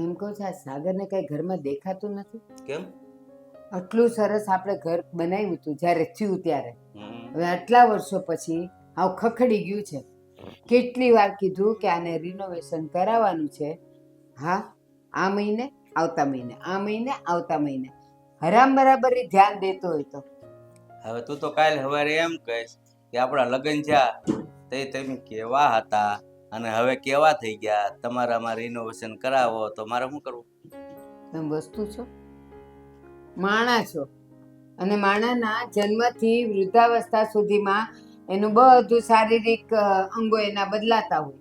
એમ કહું છું, આ સાગરને કઈ ઘરમાં દેખાતું નથી. કેમ? આટલું સરસ આપણે ઘર બનાવ્યું હતું જ્યારે થયું ત્યારે. હમ. હવે આટલા વર્ષો પછી આવ ખખડી ગયું છે. કેટલી વાર કીધું કે આને રિનોવેશન કરાવવાનું છે. હા, આ મહિને, આવતા મહિને, આ મહિને, આવતા મહિને. હરામ બરાબર ઈ ધ્યાન દેતો હોય તો. હવે તું તો કાલ સવારે એમ કહીશ કે આપણા લગ્ન થયા તે તમે કેવા હતા અને હવે કેવા થઈ ગયા, તમારામાં રિનોવેશન કરાવો તો મારે શું કરવું? તમે વસ્તુ છો, માણા છો, અને માણાના જન્મથી વૃદ્ધાવસ્થા સુધીમાં એનું બધું શારીરિક અંગો એના બદલાતા હોય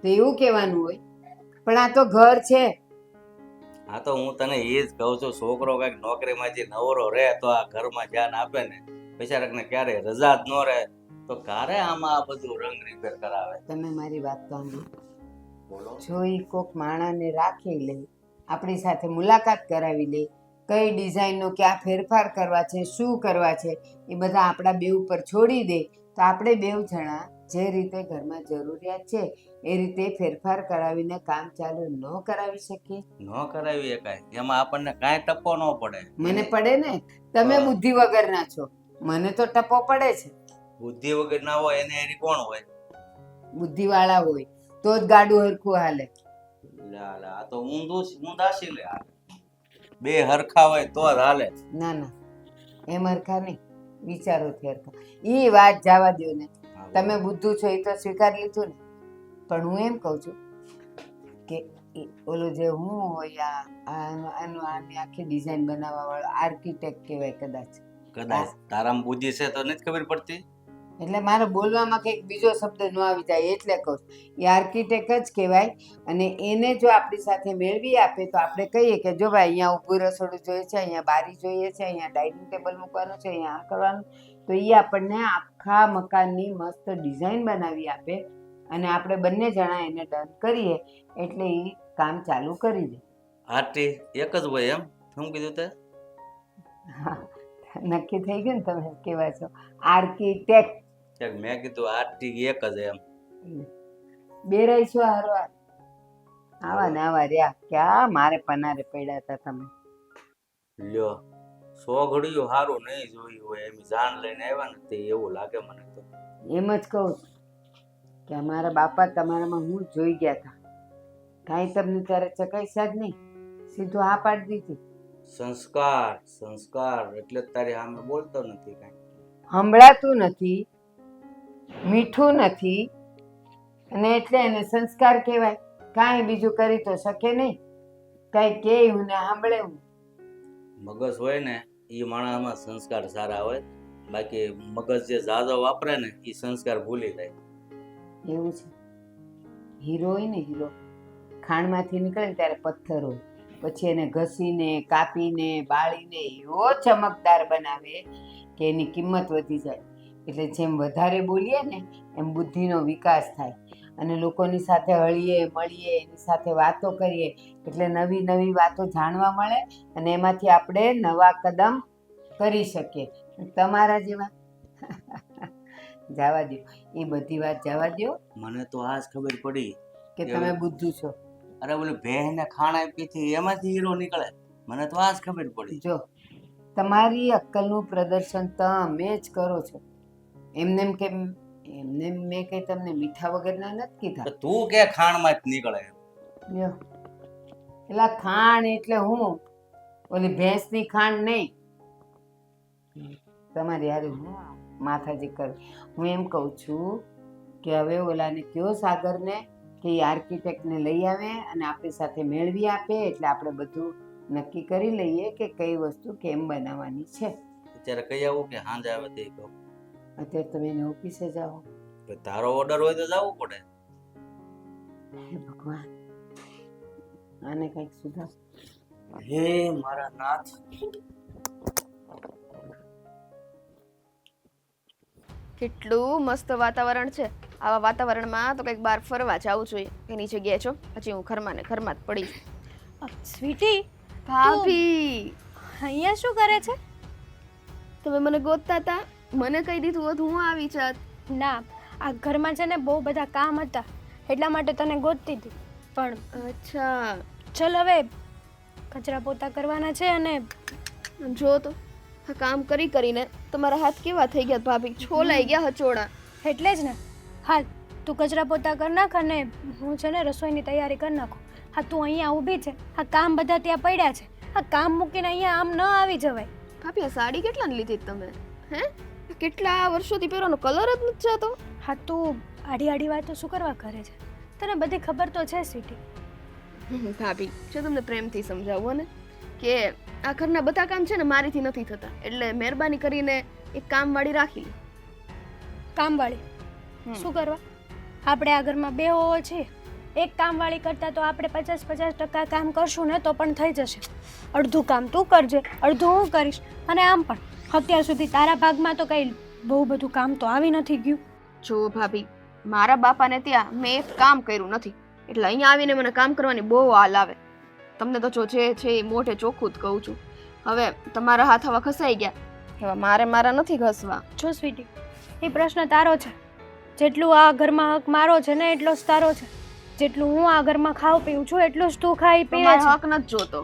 તો એવું કહેવાનું હોય. પણ આ તો ઘર છે. હા તો હું તને એ જ કહું છું, છોકરો કઈક નોકરીમાંથી નવરો રહે તો આ ઘરમાં ધ્યાન આપે ને, બિચારાને ક્યારે રજા જ ન રહે તો ક્યારે આમાં આ બધું રંગ રીપેર કરાવે. તમે મારી વાત તો સાંભળો. બોલો. જો ઈ કોક માણાને રાખી લે, આપણી સાથે મુલાકાત કરાવી લે, કઈ ડિઝાઇનનો ક્યાં ફેરફાર કરવા છે, શું કરવા છે, એ બધા આપણા બે ઉપર છોડી દે તો આપણે બેવ જણા જે રીતે ઘરમાં જરૂરિયાત છે એ રીતે ફેરફાર કરાવીને કામ ચાલુ ન કરાવી શકીએ? ન કરાવી શકાય, એમાં આપણને કાંઈ ટપ્પો ન પડે. મને પડે ને, તમે બુદ્ધિ વગરના છો, મને તો ટપો પડે છે. બુદ્ધિ વગર ના હોય એને એની કોણ હોય? બુદ્ધિ વાળા હોય તો જ ગાડું હરખું હાલે. આ તો ઊંધાશી લે હાલે. બે હરખા હોય તો જ હાલે. ના ના, એમ હરખા નહીં, વિચારોથી હરખા. ઈ વાત જવા દો ને, તમે બુદ્ધુ છો એ તો સ્વીકારી લીધું ને. પણ હું એમ કહું છું કે ઓલો જે હું હોય આની આખી ડિઝાઇન બનાવવા વાળો આર્કિટેક્ટ કહેવાય કદાચ. તારામાં બુદ્ધિ છે તો નથી ખબર પડતી? એટલે મારે બોલવામાં કંઈક બીજો શબ્દ ન આવી જાય એટલે કહું. એ આર્કિટેક્ટ જ કહેવાય. અને એને જો આપણી સાથે મેળવી આપે તો આપણે કહીએ કે જો ભાઈ અહીંયા ઊભું રસોડું જોઈએ છે, અહીંયા બારી જોઈએ છે, અહીંયા ડાઇનિંગ ટેબલ મૂકવાનું છે, અહીંયા આમ કરવાનું, તો એ આપણને આખા મકાનની મસ્ત ડિઝાઇન બનાવી આપે અને આપણે બંને જણા એને ડન કરીએ એટલે એ કામ ચાલુ કરી દે. આરતી એક જ હોય એમ? શું કીધું તે? હા, નક્કી થઈ ગયું ને તમે કેવા છો આર્કિટેક્ટ. મેં કીધું આરતી એક જ એમ. બે રહી છો હારવાર. આવા ને આવા રહ્યા, ક્યાં મારે પનારે પડ્યા હતા તમે. લ્યો, 100 ઘડિયું સારું નહીં જોયું હોય એમ જાણ લઈને આવ્યા ને તે એવું લાગે મને તો. એમ જ કહું છું કે અમારા બાપા તમારામાં હું જોઈ ગયા હતા. કાંઈ તમને ત્યારે ચકાસ્યા જ નહીં, સીધું હા પાડી દીધી. સંસ્કાર સંસ્કાર એટલે તારી સામે બોલતો નથી કાંઈ. સંભળાતું નથી, મીઠું નથી, અને એટલે એને સંસ્કાર કહેવાય. કાંઈ બીજું કરી તો શકે નહીં. કાંઈ કે હું ને સાંભળે હું. મગજ હોય ને એ માણસમાં સંસ્કાર સારા હોય, બાકી મગજ જે ઝાઝો વાપરે ને એ સંસ્કાર ભૂલી જાય. એવું છે. હીરો હોય ને, હીરો ખાણમાંથી નીકળે ને ત્યારે પથ્થર હોય, પછી એને ઘસીને કાપીને બાળીને એવો ચમકદાર બનાવે કે એની કિંમત વધી જાય. એટલે જેમ વધારે બોલીએ ને એમ બુદ્ધિનો વિકાસ થાય અને લોકોની સાથે હળીએ મળીએ, એની સાથે વાતો કરીએ એટલે નવી નવી વાતો જાણવા મળે અને એમાંથી આપણે નવા કદમ કરી શકીએ. તમારા જેવા જવા દો, એ બધી વાત જવા દો. મને તો આજ ખબર પડી કે તમે બુદ્ધુ છો. અરે બોલે ભેંને ખાણ આપી હતી એમાંથી હીરો નીકળે, મને તો આજ ખબર પડી. જો તમારી અક્કલનું પ્રદર્શન તમે જ કરો છો. એમને કે એમને મેં કઈ તમને મીઠા વગરના નથી કીધા. તું કે ખાણમાં જ નીકળે? લ્યો, એટલે ખાણ એટલે હું ઓલી ભેંસની ખાંડ નહીં. તમારી યાર હું માથાજી કર. હું એમ કહું છું કે હવે ઓલાને કયો સાગરને કે એ આર્કિટેક્ટને લઈ આવે અને આપણી સાથે મેળવી આપે એટલે આપણે બધું નક્કી કરી લઈએ કે કઈ વસ્તુ કેમ બનાવવાની છે. અત્યારે કઈ આવું કે સાંજે આવે તે કહો. અત્યારે તમે એને ઓફિસે જાઓ. તારો ઓર્ડર હોય તો જવું પડે. હે ભગવાન, આને કઈક સુધાર. હે મારા નાથ. કેટલું મસ્ત વાતાવરણ છે. આવા વાતાવરણમાં તો કંઈક બહાર ફરવા જવું જોઈએ. એની જગ્યાએ છો હજી હું ઘરમાં ને ઘરમાં જ પડી છું. સ્વીટી, ભાભી અહીંયા શું કરે છે? તમે મને ગોતતા હતા, મને કહી દીધું હોત હું આવી જાત. ના, આ ઘરમાં છે ને બહુ બધા કામ હતા એટલા માટે તને ગોતતી હતી. પણ અચ્છા, ચલ હવે કચરા પોતા કરવાના છે અને જો તો આ કામ કરી કરીને તમારા હાથ કેવા થઈ ગયા ભાભી, છોલાઈ ગયા હચોડા. એટલે જ ને. હાલ તું કચરા પોતા કરી નાખ અને હું છે ને રસોઈની તૈયારી કરી નાખું. હા તું અહીંયા ઊભી છે, આ કામ બધા ત્યાં પડ્યા છે, આ કામ મૂકીને અહીંયા આમ ન આવી જવાય. ભાભી આ સાડી કેટલાની લીધી તમે? હે, કેટલા વર્ષોથી પહેરવાનો કલર જ નથી જતો. હા તું આડી આડી વાતો શું કરવા કરે છે? તને બધી ખબર તો છે સ્વીટી. ભાભી જો તમને પ્રેમથી સમજાવું ને કે આ ઘરના બધા કામ છે ને મારીથી નથી થતા, એટલે મહેરબાની કરીને એક કામવાળી રાખી લે. કામવાળી શું કરવા? આપણે આ ઘરમાં બે હોવો છીએ. એક કામવાળી કરતાં તો આપણે 50% કામ કરશું ને તો પણ થઈ જશે. અડધું કામ તું કરજે, અડધું હું કરીશ. અને આમ પણ અત્યાર સુધી તારા ભાગમાં તો કંઈ બહુ બધું કામ તો આવી નથી ગયું. જો ભાભી, મારા બાપાને ત્યાં મેં એક કામ કર્યું નથી, એટલે અહીંયા આવીને મને કામ કરવાની બહુ હાલ આવે. તમને તો જો જે છે એ મોઢે ચોખ્ખું જ કહું છું. હવે તમારા હાથ હવા ખસાઈ ગયા, એવા મારા નથી ઘસવા. જો સ્વીટી, એ પ્રશ્ન તારો છે. જેટલું આ ઘરમાં હક મારો છે ને એટલો જ તારો છે. જેટલું હું આ ઘરમાં ખાઉં પીઉં છું એટલું જ તું ખાઈ પીએ તમારો છે. હક નથી જોતો.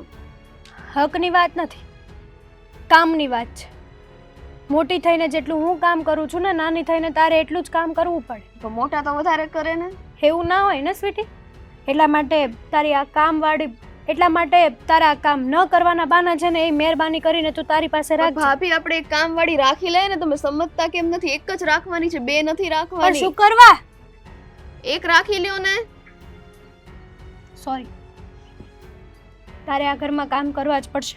હકની વાત નથી, કામની વાત છે. મોટી થઈને જેટલું હું કામ કરું છું ને, નાની થઈને તારે એટલું જ કામ કરવું પડે. તો મોટા તો વધારે કરે ને. એવું ના હોય ને સ્વીટી. એટલા માટે તારી આ કામવાળી, એટલા માટે તારા કામ ન કરવાના બાના છે ને એ મહેરબાની કરીને તું તારી પાસે રાખ. ભાભી આપણે એક કામવાળી રાખી લઈએ ને, તમે સમજતા કેમ નથી? એક જ રાખવાની છે, બે નથી પણ રાખવાની. શું કરવા? એક રાખી લ્યો ને. સોરી, તારે આ ઘરમાં કામ કરવા જ પડશે.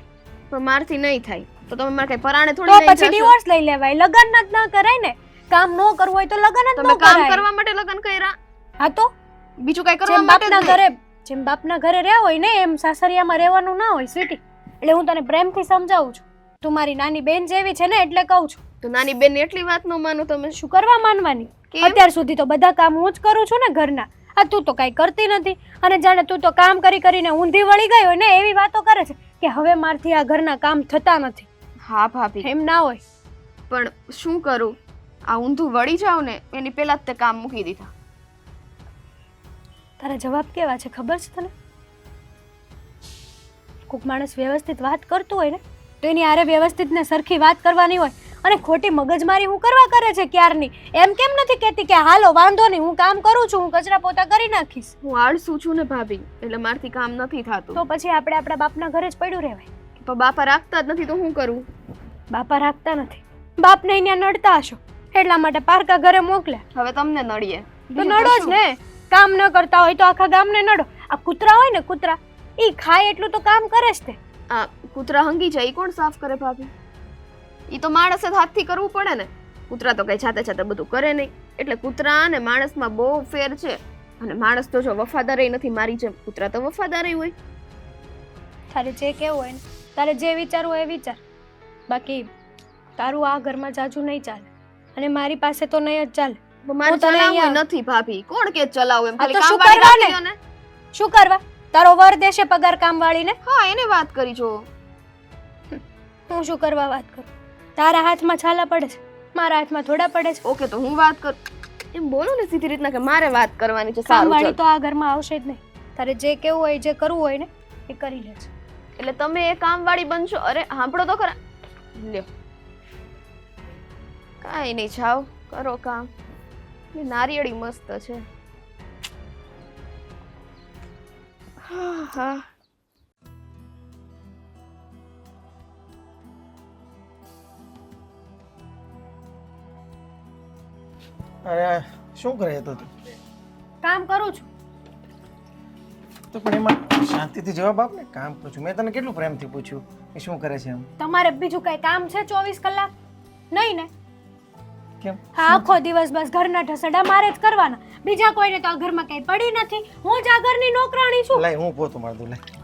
પણ મારથી નહીં થાય તો તમે મારે કઈ પરાણે તો થોડી પછી ડિવોર્સ લઈ લેવાય. લગ્ન જ ન કરાય ને. કામ ન કરવું હોય તો લગ્ન જ તમે ન કામ કરાય. કરવા માટે લગ્ન કર્યા, હા તો બીજું કઈ કરવા જેમ માટે જ બાપના નહીં. ઘરે જેમ બાપના ઘરે રહ્યા હોય ને એમ સાસરિયામાં રહેવાનું ના હોય સ્વીટી. એટલે હું તને પ્રેમથી સમજાવું છું. તું મારી નાની બેન જેવી છે ને એટલે કહું છું. તો નાની બેન એટલી વાત ન માનો તમે? શું કરવા માનવાની? કેમ? અત્યાર સુધી તો બધા કામ હું જ કરું છું ને ઘરના. આ તું તો કાંઈ કરતી નથી અને જાણે તું તો કામ કરી કરીને ઊંધી વળી ગઈ હોય ને એવી વાતો કરે છે કે હવે મારથી આ ઘરના કામ થતા નથી. હા ભાભી, એમ ના હોય. પણ શું કરું? આ ઊંધું વળી જાવ ને એની પહેલા જ તે કામ મૂકી દીધા. તારા જવાબ કેવા છે ખબર છે તને? કોઈક માણસ વ્યવસ્થિત વાત કરતું હોય ને તો એની હારે વ્યવસ્થિત ને સરખી વાત કરવાની હોય. અને ખોટી મગજમારી હું કરવા કરે છે ક્યારની? એમ કેમ નથી કહેતી કે હાલો વાંધો નહીં, હું કામ કરું છું, હું કચરા પોતા કરી નાખીશ? હું આળસુ છું ને ભાભી, એટલે મારથી કામ નથી થતું. તો પછી આપણે આપણા બાપના ઘરે જ પડ્યું રહેવાય. પણ બાપા રાખતા જ નથી તો હું કરું? બાપા રાખતા નથી, બાપને અહીંયા નડતા હશો એટલા માટે પારકા ઘરે મોકલ્યા. હવે તમને નડીએ તો નડો જ ને. કામ ન કરતા હોય તો આખા ગામને નડો. આ કૂતરા હોય ને કૂતરા, ઈ ખાય એટલું તો કામ કરે જ તે. આ કૂતરા હંગી જાય ઈ કોણ સાફ કરે ભાભી? ઈ તો માણસે જ હાથથી કરવું પડે ને. કૂતરા તો કઈ જાતે જાતે બધું કરે નહીં. એટલે કૂતરા અને માણસમાં બહુ ફેર છે. અને માણસ તો જો વફાદાર નથી મારી જેમ, કૂતરા તો વફાદાર હોય. તારે જે કેવું હોય ને, તારે જે વિચારવું હોય એ વિચાર. બાકી તારું આ ઘરમાં જાજુ નહીં ચાલે અને મારી પાસે તો નહીં જ ચાલે. પણ મારે હું તને ચલાવવું અહીંયા- નથી ભાભી. કોણ કે ચલાવું એમ? હા ખાલી તો શું કામવાળી કરવા રાખી લ્યો ને. શું કરવા? તારો વર દેશે પગાર કામવાળીને? હા, એને વાત કરી જો. હું શું કરવા વાત કરું? તારા હાથમાં છાલા પડે છે, મારા હાથમાં થોડા પડે છે. ઓકે તો હું વાત કર. એમ બોલો ને સીધી રીતના કે મારે વાત કરવાની છે. સારું કામવાળી ચાલ. તો આ ઘરમાં આવશે જ નહીં. તારે જે કેવું હોય, જે કરવું હોય ને એ કરી લેજે. એટલે તમે એ કામવાળી બનશો? અરે સાંભળો તો ખરા. લ્યો, કાંઈ નહીં, જાઓ કરો કામ. એ નારિયેળી મસ્ત છે. હા હા. અરે શું કરે તો તું? કામ કરું છું. તો પણ એમાં શાંતિથી જવાબ આપ ને. કામ કરું છું. મેં તને કેટલું પ્રેમથી પૂછ્યું કે શું કરે છે એમ. તમારે બીજું કઈ કામ છે 24 કલાક? નહીં ને. કેમ? હા, આખો દિવસ બસ ઘરના ઢસડા મારે જ કરવાના. બીજા કોઈને તો આ ઘરમાં કઈ પડી નથી. હું જ આ ઘરની નોકરાણી છું. લાય હું પોતું માર દઉં. લાય,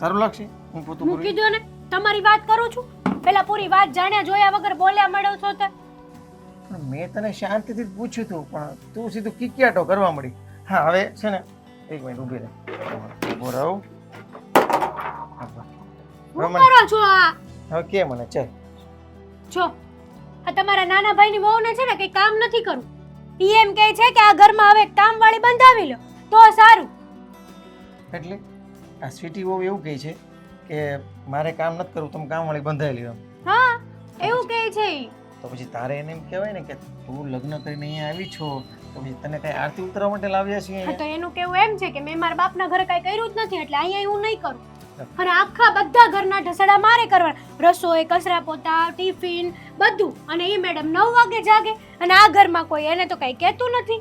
સારું લાગશે હું પોતું મૂકી કરું. દો ને. તમારી વાત કરું છું. પેલા પૂરી વાત જાણ્યા જોયા વગર બોલ્યા મળો છો તે. પણ મેં તને શાંતિથી જ પૂછ્યું હતું પણ તું સીધું કિકિયાટો કરવા મળી. હા હવે છે ને એક મિનિટ ઊભી રહે. ઊભો રહો. શું કરો છો આ? હવે કે મને ચાલ. જો આ તમારા નાના ભાઈની વહુને છે ને કઈ કામ નથી કરવું. ઈ એમ કહે છે કે આ ઘરમાં હવે કામવાળી બંધાવી લો તો સારું. એટલે આ સ્વીટી બહુ એવું કહે છે કે મારે કામ નથી કરવું, તમે કામવાળી બંધાયેલી એમ. હા એવું કહે છે ઈ. તો પછી તારે એને એમ કહેવાય ને કે તું લગ્ન કરીને અહીંયા આવી છો તો પછી તને કઈ આરતી ઉતારવા માટે લાવ્યા છીએ હા, તો અહીંયા? એનું કેવું એમ છે કે મેં મારા બાપના ઘરે કાંઈ કર્યું જ નથી એટલે અહીંયા હું નહીં કરું. અને આખા બધા ઘરના ઢસડા મારે કરવાના, રસોઈ, કચરા પોતા, ટિફિન બધું. અને એ મેડમ 9 વાગે જાગે અને આ ઘરમાં કોઈ એને તો કંઈ કહેતું નથી.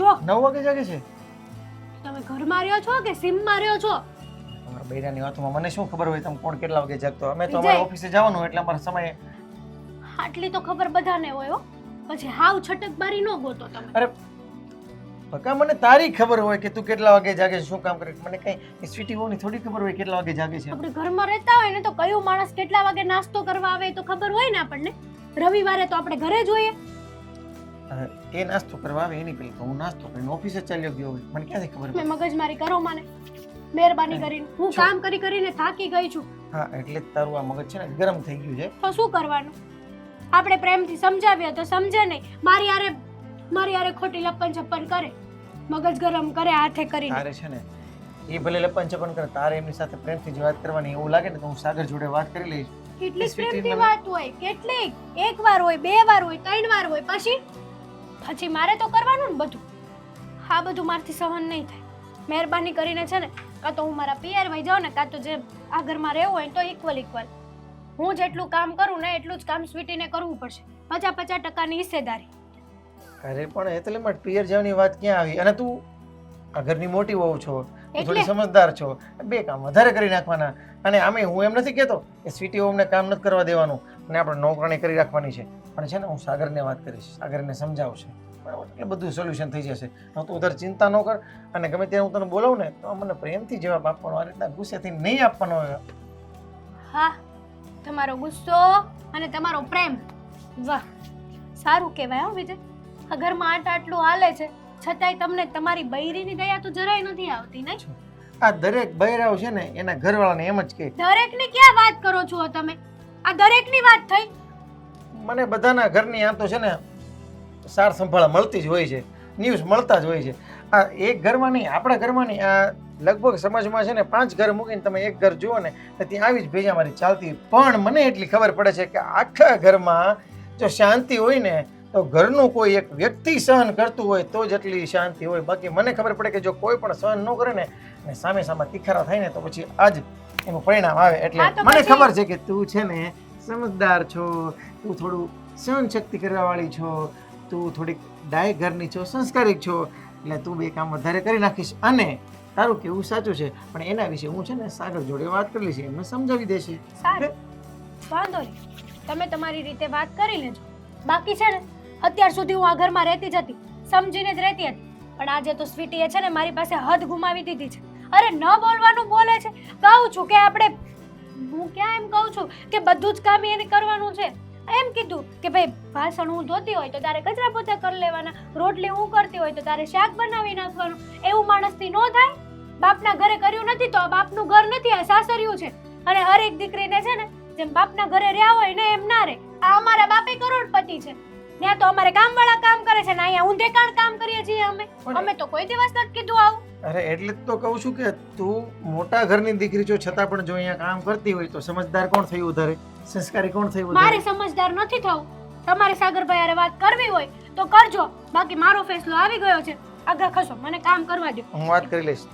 જો 9 વાગે જાગે છે? તમે ઘરમાં રહ્યો છો કે સીમમાં રહ્યો છો? તમારા બૈરાની વાતોમાં મને શું ખબર હોય તમે કોણ કેટલા વાગે જાગતો? અમે તો વિજય. અમારા ઓફિસે જવાનું એટલે અમારા સમય. આટલી તો ખબર બધાને હોય હો. પછી હાવ છટકબારી ન ગોતો તમે. અરે બકા, મને તારી ખબર હોય કે તું કેટલા વાગે જાગે છે, શું કામ કરે છે. મને કઈ સ્વીટી બહુની થોડી ખબર હોય કેટલા વાગે જાગે છે. આપણે ઘરમાં રહેતા હોય ને તો કયો માણસ કેટલા વાગે નાસ્તો કરવા આવે એ તો ખબર હોય ને આપણને. રવિવારે તો આપણે ઘરે જોઈએ. એ નાસ્તો કરવા આવે એની પેલી તો હું નાસ્તો કરીને ઓફિસે ચાલ્યો ગયો હોય, મને ક્યાંથી ખબર તમે પડે? મગજમારી કરો મને મહેરબાની કરીને. હું છો. કામ કરી કરીને થાકી ગઈ છું. હા, એટલે જ તારું આ મગજ છે ને ગરમ થઈ ગયું છે. તો શું કરવાનું? આપણે પ્રેમથી સમજાવીએ તો સમજે નહીં. મારી હારે ખોટી લપન છપ્પન કરે, મગજ ગરમ કરે હાથે કરીને. તારે છે ને એ ભલે લપન છપન કરે, તારે એમની સાથે પ્રેમથી જ વાત કરવાની એવું લાગે ને તો હું સાગર જોડે વાત કરી લઈશ. કેટલીક સ્વીટી પ્રેમથી મને- વાત હોય, કેટલીક. એક વાર હોય, 2 વાર હોય, 3 વાર હોય, પછી મારે તો કરવાનું ને બધું. આ બધું મારથી સહન નહીં થાય. મહેરબાની કરીને છે ને કાં તો હું મારા પિયર વઈ જાઉં ને કાં તો જે આ ઘરમાં રહેવું હોય તો ઇક્વલ. હું જેટલું કામ કરું ને એટલું જ કામ સ્વીટીને કરવું પડશે. 50% હિસ્સેદારી. અરે પણ એટલે મારે પિયર જવાની વાત ક્યાં આવી? અને તું આ ઘરની મોટી વહુ છો, તું થોડી એટલે? સમજદાર છો, 2 કામ વધારે કરી નાખવાના. અને આમે હું એમ નથી કહેતો કે સ્વીટી અમને કામ નથી કરવા દેવાનું અને આપણે નોકરાણી કરી રાખવાની છે, પણ છે ને હું સાગરને વાત કરીશ, સાગરને સમજાવશે, બરાબર? એટલે બધું સોલ્યુશન થઈ જશે. તું ઉધર ચિંતા ન કર. અને ગમે ત્યારે હું તને બોલાવું ને તો મને પ્રેમથી જવાબ આપવાનો, આ રીતના ગુસ્સેથી નહીં આપવાનો. હા, તમારો ગુસ્સો અને તમારો પ્રેમ, વાહ, સારું કહેવાય હો વિજય. આ ઘરમાં આટલું હાલે છે છતાંય તમને તમારી બૈરીની દયા તો જરાય નથી આવતી ને. આ દરેક બૈરાવ છે ને એના ઘરવાળાને એમ જ કહે. દરેકની ક્યાં વાત કરો છો તમે? આ દરેકની વાત થઈ. મને બધાના ઘરની આમ તો છે ને સાર સંભાળ મળતી જ હોય છે, ન્યૂઝ મળતા જ હોય છે. આ એક ઘરમાં નહીં, આપણા ઘરમાં નહીં, આ લગભગ સમાજમાં છે ને 5 ઘર મૂકીને તમે એક ઘર જુઓ ને તો ત્યાં આવી જ ભેજામારી ચાલતી હોય. પણ મને એટલી ખબર પડે છે કે આખા ઘરમાં જો શાંતિ હોય ને તો ઘરનું કોઈ એક વ્યક્તિ સહન કરતું હોય તો જ એટલી શાંતિ હોય. બાકી મને ખબર પડે કે જો કોઈ પણ સહન ન કરે ને અને સામે તીખારા થાય ને તો પછી આજ એનું પરિણામ આવે. એટલે હા, તો મને પછી- ખબર છે કે તું છે ને સમજદાર છો, તું થોડું સહન શક્તિ કરવાવાળી છો, તું થોડીક ડાય ઘરની છો, સંસ્કારિક છો, એટલે તું 2 કામ વધારે કરી નાખીશ. અને તારું કેવું સાચું છે, પણ એના વિશે હું છે ને સાગર જોડે વાત કરી લઈશ, એમને સમજાવી દેશે. સારું, વાંધો નહીં. તમે તમારી રીતે વાત કરી લેજો. બાકી છે ને અત્યાર સુધી હું આ ઘરમાં રહેતી જ હતી, સમજીને જ રહેતી હતી. પણ આજે તો સ્વીટીએ છે ને મારી પાસે હદ ગુમાવી દીધી છે. અરે ન બોલવાનું બોલે છે. કહું છું કે હું ક્યાં એમ કહું છું કે બધું જ કામ એને કરવાનું છે. એમ કીધું કે ભાઈ વાસણ હું ધોતી હોય તો તારે કચરા પોતા કરી લેવાના, રોટલી હું કરતી હોય તો તારે શાક બનાવી નાખવાનું. એવું માણસથી ન થાય. બાપના ઘરે કર્યું નથી તો આ બાપનું ઘર નથી, આ સાસરિયું છે. અને હરેક દીકરીને છે ને જેમ બાપના ઘરે રહ્યા હોય ને એમ ના રહે. આ અમારા બાપે કરોડપતિ છે, ત્યાં તો અમારે કામવાળા કામ કરે છે ને અહીંયા ઊંધે કામ કરીએ છીએ અમે તો કોઈ દિવસ નથી કીધું આવું. અરે એટલે જ તો કહું છું કે તું મોટા ઘરની દીકરી છો છતાં પણ જો અહીંયા કામ કરતી હોય તો સમજદાર કોણ થયું વધારે, સંસ્કારી કોણ થયું મારે વધારે? સમજદાર નથી થવું. તમારે સાગરભાઈ હારે વાત કરવી હોય તો કરજો, બાકી મારો ફેસલો આવી ગયો છે. આગળ ખસો, મને કામ કરવા દો. હું વાત કરી લઈશ.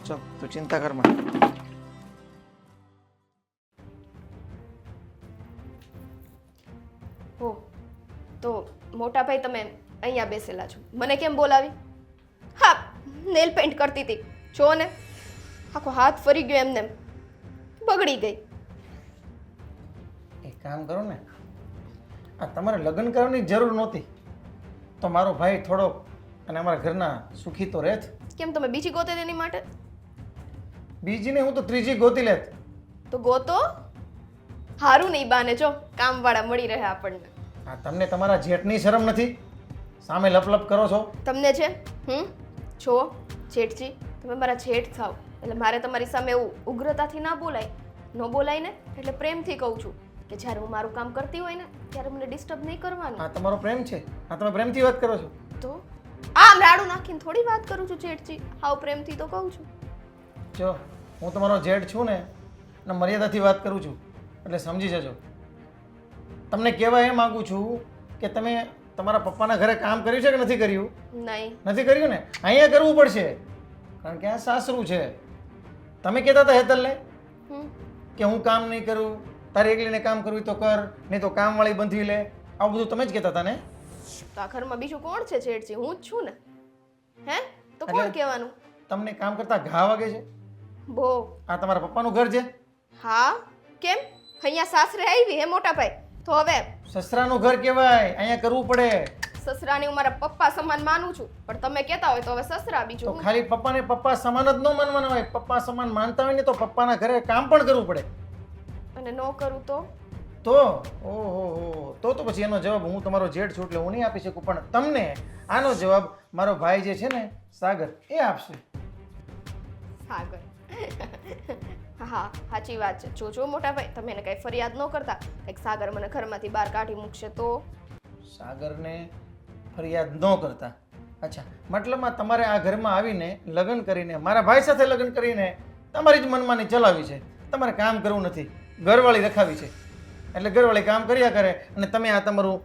ચલ તું ચિંતા કર માં. હો તો મોટા ભાઈ તમે અહીંયા બેસેલા છો, મને કેમ બોલાવી? હા, નેલ પેન્ટ કરતી હતી, જો ને આખો હાથ ફરી ગયો, એમને બગડી ગઈ. એક કામ કરો ને, આ તમારે લગ્ન કરવાની જરૂર નહોતી તો મારો ભાઈ થોડો અને અમારા ઘરના સુખી તો રહેત. કેમ તમે બીજી ગોતે તેની માટે? બીજી ને હું તો ત્રીજી ગોતી લેત. તો ગોતો, હારું નહીં બાને, જો કામવાળા મળી રહે આપણને. આ તમને તમારા જેઠની શરમ નથી? સામે લપ કરો છો. તમને છે છો જેઠજી, તમે મારા જેઠ થાવ એટલે મારે તમારી સામે એવું ઉગ્રતાથી ના બોલાય. ન બોલાય ને એટલે પ્રેમથી કહું છું કે જ્યારે હું મારું કામ કરતી હોય ને ત્યારે મને ડિસ્ટર્બ નહીં કરવાનું. આ તમારો પ્રેમ છે? આ તમે પ્રેમથી વાત કરો છો? તો આમ રાડું નાખીને થોડી વાત કરું છું જેઠજી, હાવ પ્રેમથી તો કહું છું. જો હું તમારો જેઠ છું ને અને મર્યાદાથી વાત કરું છું એટલે સમજી જજો. તમને કહેવા એ માગું છું કે તમે તમારા પપ્પાના ઘરે કામ કર્યું છે કે નથી કર્યું? નહીં. નથી કર્યું ને? અહીંયા કરવું પડશે કારણ કે આ સાસરું છે. તમે કહેતા હતા હેતલને હમ. કે હું કામ નહીં કરું, તારે એકલીને કામ કરવું તો કર, નહીં તો કામવાળી બંધી લે, આવું બધું તમે જ કહેતા હતા ને? તો આ ઘરમાં બીજું કોણ છે જેઠજી? હું જ છું ને. હે તો એટલે- કોણ કહેવાનું? તમને કામ કરતા ઘા વાગે છે? બહુ. આ તમારા પપ્પાનું ઘર છે? હા કેમ? અહીંયા સાસરે આવી હે મોટા ભાઈ, તો હવે સસરાનું ઘર કહેવાય, અહીંયા કરવું પડે. સસરાને હું મારા પપ્પા સમાન માનું છું, પણ તમે કહેતા હોય તો હવે સસરા તો બીજું હું. ખાલી પપ્પાને પપ્પા સમાન જ ન માનવાના હોય. પપ્પા સમાન માનતા હોય ને તો પપ્પાના ઘરે કામ પણ કરવું પડે. અને ન કરું તો તો ઓહો તો પછી એનો જવાબ હું તમારો જેઠ છું એટલે હું નહીં આપી શકું, પણ તમને આનો જવાબ મારો ભાઈ જે છે ને સાગર એ આપશે. સાગર. હા સાચી વાત છે. જોજો મોટા ભાઈ, તમે એને કઈ ફરિયાદ ન કરતા કંઈક સાગર મને ઘરમાંથી બહાર કાઢી મૂકશે તો. સાગરને ફરિયાદ ન કરતા? અચ્છા, મતલબમાં તમારે આ ઘરમાં આવીને લગ્ન કરીને મારા ભાઈ સાથે લગ્ન કરીને તમારી જ મનમાની ચલાવી છે. તમારે કામ કરવું નથી, ઘરવાળી રખાવી છે એટલે ઘરવાળી કામ કર્યા કરે અને તમે આ તમારું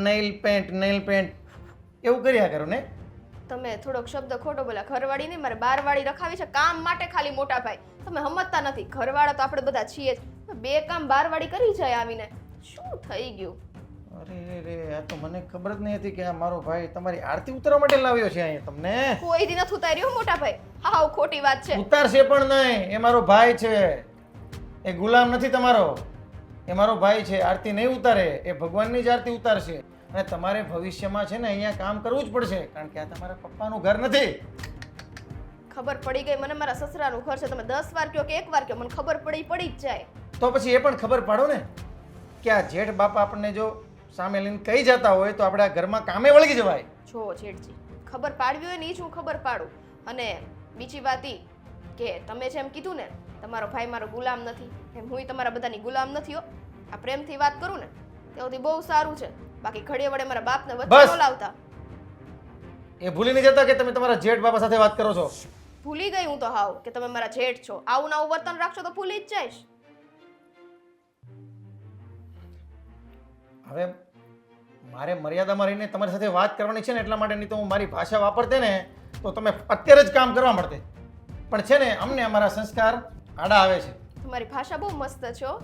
નેઇલ પેન્ટ એવું કર્યા કરો ને? તમે થોડોક શબ્દ ખોટો બોલ્યા. ઘરવાળી નહીં, મારે બારવાળી રખાવી છે કામ માટે ખાલી મોટા ભાઈ. તમે સમજતા નથી, ઘરવાળા તો આપણે બધા છીએ જ. બે કામ બારવાળી કરી જાય આવીને. શું થઈ ગયું? અરે રે, આ તો મને ખબર જ નહીં હતી કે આ મારો ભાઈ તમારી આરતી ઉતારવા માટે લાવ્યો છે અહીંયા તમને. કોઈ દી નથી ઉતાર્યો મોટા ભાઈ. હાવ ખોટી વાત છે. ઉતારશે પણ નહીં, એ મારો ભાઈ છે, એ ગુલામ નથી તમારો. એ મારો ભાઈ છે, આરતી નહીં ઉતારે, એ ભગવાનની જ આરતી ઉતારશે. અને તમારે ભવિષ્યમાં છે ને અહીંયા કામ કરવું જ પડશે કારણ કે આ તમારા પપ્પાનું ઘર નથી. ખબર પડી ગઈ મને, મારા સસરાનું ઘર છે. તમે 10 વાર કહો કે 1 વાર કહો, મને ખબર પડી જ જાય. તો પછી એ પણ ખબર પાડો ને કે આ જેઠ બાપા આપણને જો સામે લઈને કહી જતા હોય તો આપણે આ ઘરમાં કામે વળગી જવાય. જો જેઠજી, ખબર પાડવી હોય ને એ જ હું ખબર પાડું. અને બીજી વાત ઈ કે તમે જેમ કીધું ને તમારો ભાઈ મારો ગુલામ નથી, એમ હું તમારા બધાની ગુલામ નથી હો. આ પ્રેમથી વાત કરું ને તેઓથી બહુ સારું છે. બાકી ઘડીએ વડે મારા બાપને વચ્ચે બસ. ન લાવતા. એ ભૂલી નહીં જતા કે તમે તમારા જેઠ બાપા સાથે વાત કરો છો. ભૂલી ગઈ હું તો હાવ કે તમે મારા જેઠ છો. આવું નવું વર્તન રાખશો તો ભૂલી જ જઈશ. હવે મારે મર્યાદામાં રહીને તમારી સાથે વાત કરવાની છે ને એટલા માટે, નહીં તો હું મારી ભાષા વાપરતે ને તો તમે અત્યારે જ કામ કરવા મળતે. પણ છે ને અમને અમારા સંસ્કાર આડા આવે છે. તમારી ભાષા બહુ મસ્ત છે હો,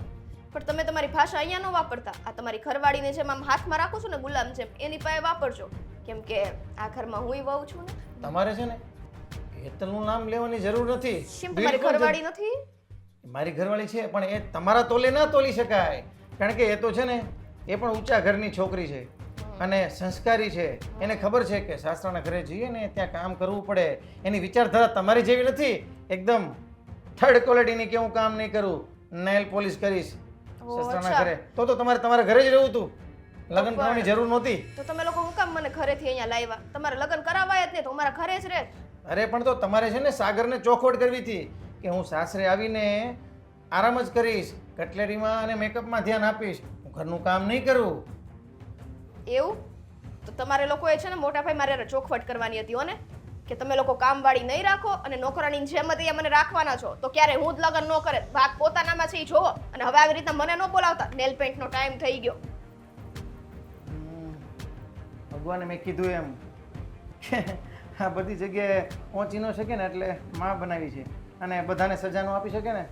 પણ તમે તમારી ભાષા અહીંયા ન વાપરતા. આ તમારી ઘરવાળીને જેમ આમ હાથમાં રાખો છો ને ગુલામ જેમ, એની પાસે વાપરજો. કેમ કે આ ઘરમાં હુંય વહુ છું ને. તમારે છે ને હેતલનું નામ લેવાની જરૂર નથી. કેમ તમારી બિલકુલ ઘરવાળી નથી? મારી ઘરવાળી છે પણ એ તમારા તોલે ના તોલી શકાય કારણ કે એ તો છે ને એ પણ ઊંચા ઘરની છોકરી છે અને સંસ્કારી છે. એને ખબર છે કે સાસરાના ઘરે જઈએ ને ત્યાં કામ કરવું પડે. એની વિચારધારા તમારી જેવી નથી. એકદમ થર્ડ ક્વોલિટીની કે હું કામ નહીં કરું, નેલ પોલિશ કરીશ સાસરાના અચ્છા. ઘરે. તો તમારે તમારા ઘરે જ રહેવું હતું, લગ્ન કરવાની જરૂર નહોતી. તો તમે લોકો હું કામ મને ઘરેથી અહીંયા લાવ્યા? તમારે લગ્ન કરાવાય જ નહીં તો હું મારા ઘરે જ રહે. અરે પણ તો તમારે છે ને સાગરને ચોખવટ કરવી હતી કે હું સાસરે આવીને આરામ જ કરીશ, કટલેરીમાં અને મેકઅપમાં ધ્યાન આપીશ, હું ઘરનું કામ નહીં કરું. એવું તો તમારે લોકોએ છે ને મોટા ભાઈ મારે ચોખવટ કરવાની હતી હો ને, કે તમે લોકો કામવાળી નહીં રાખો અને નોકરાણીની જેમ જ અહીંયા મને રાખવાના છો. તો ક્યારે હું જ લગ્ન ન કરે, ભાગ પોતાનામાં છે એ જોવો. અને હવે આવી રીતના મને ન બોલાવતા. નેલ પેન્ટનો ટાઈમ થઈ ગયો. ભગવાને મેં કીધું એમ કે આ બધી જગ્યાએ પહોંચી ન શકે ને એટલે માં બનાવી છે અને બધાને સજા ન આપી શકે ને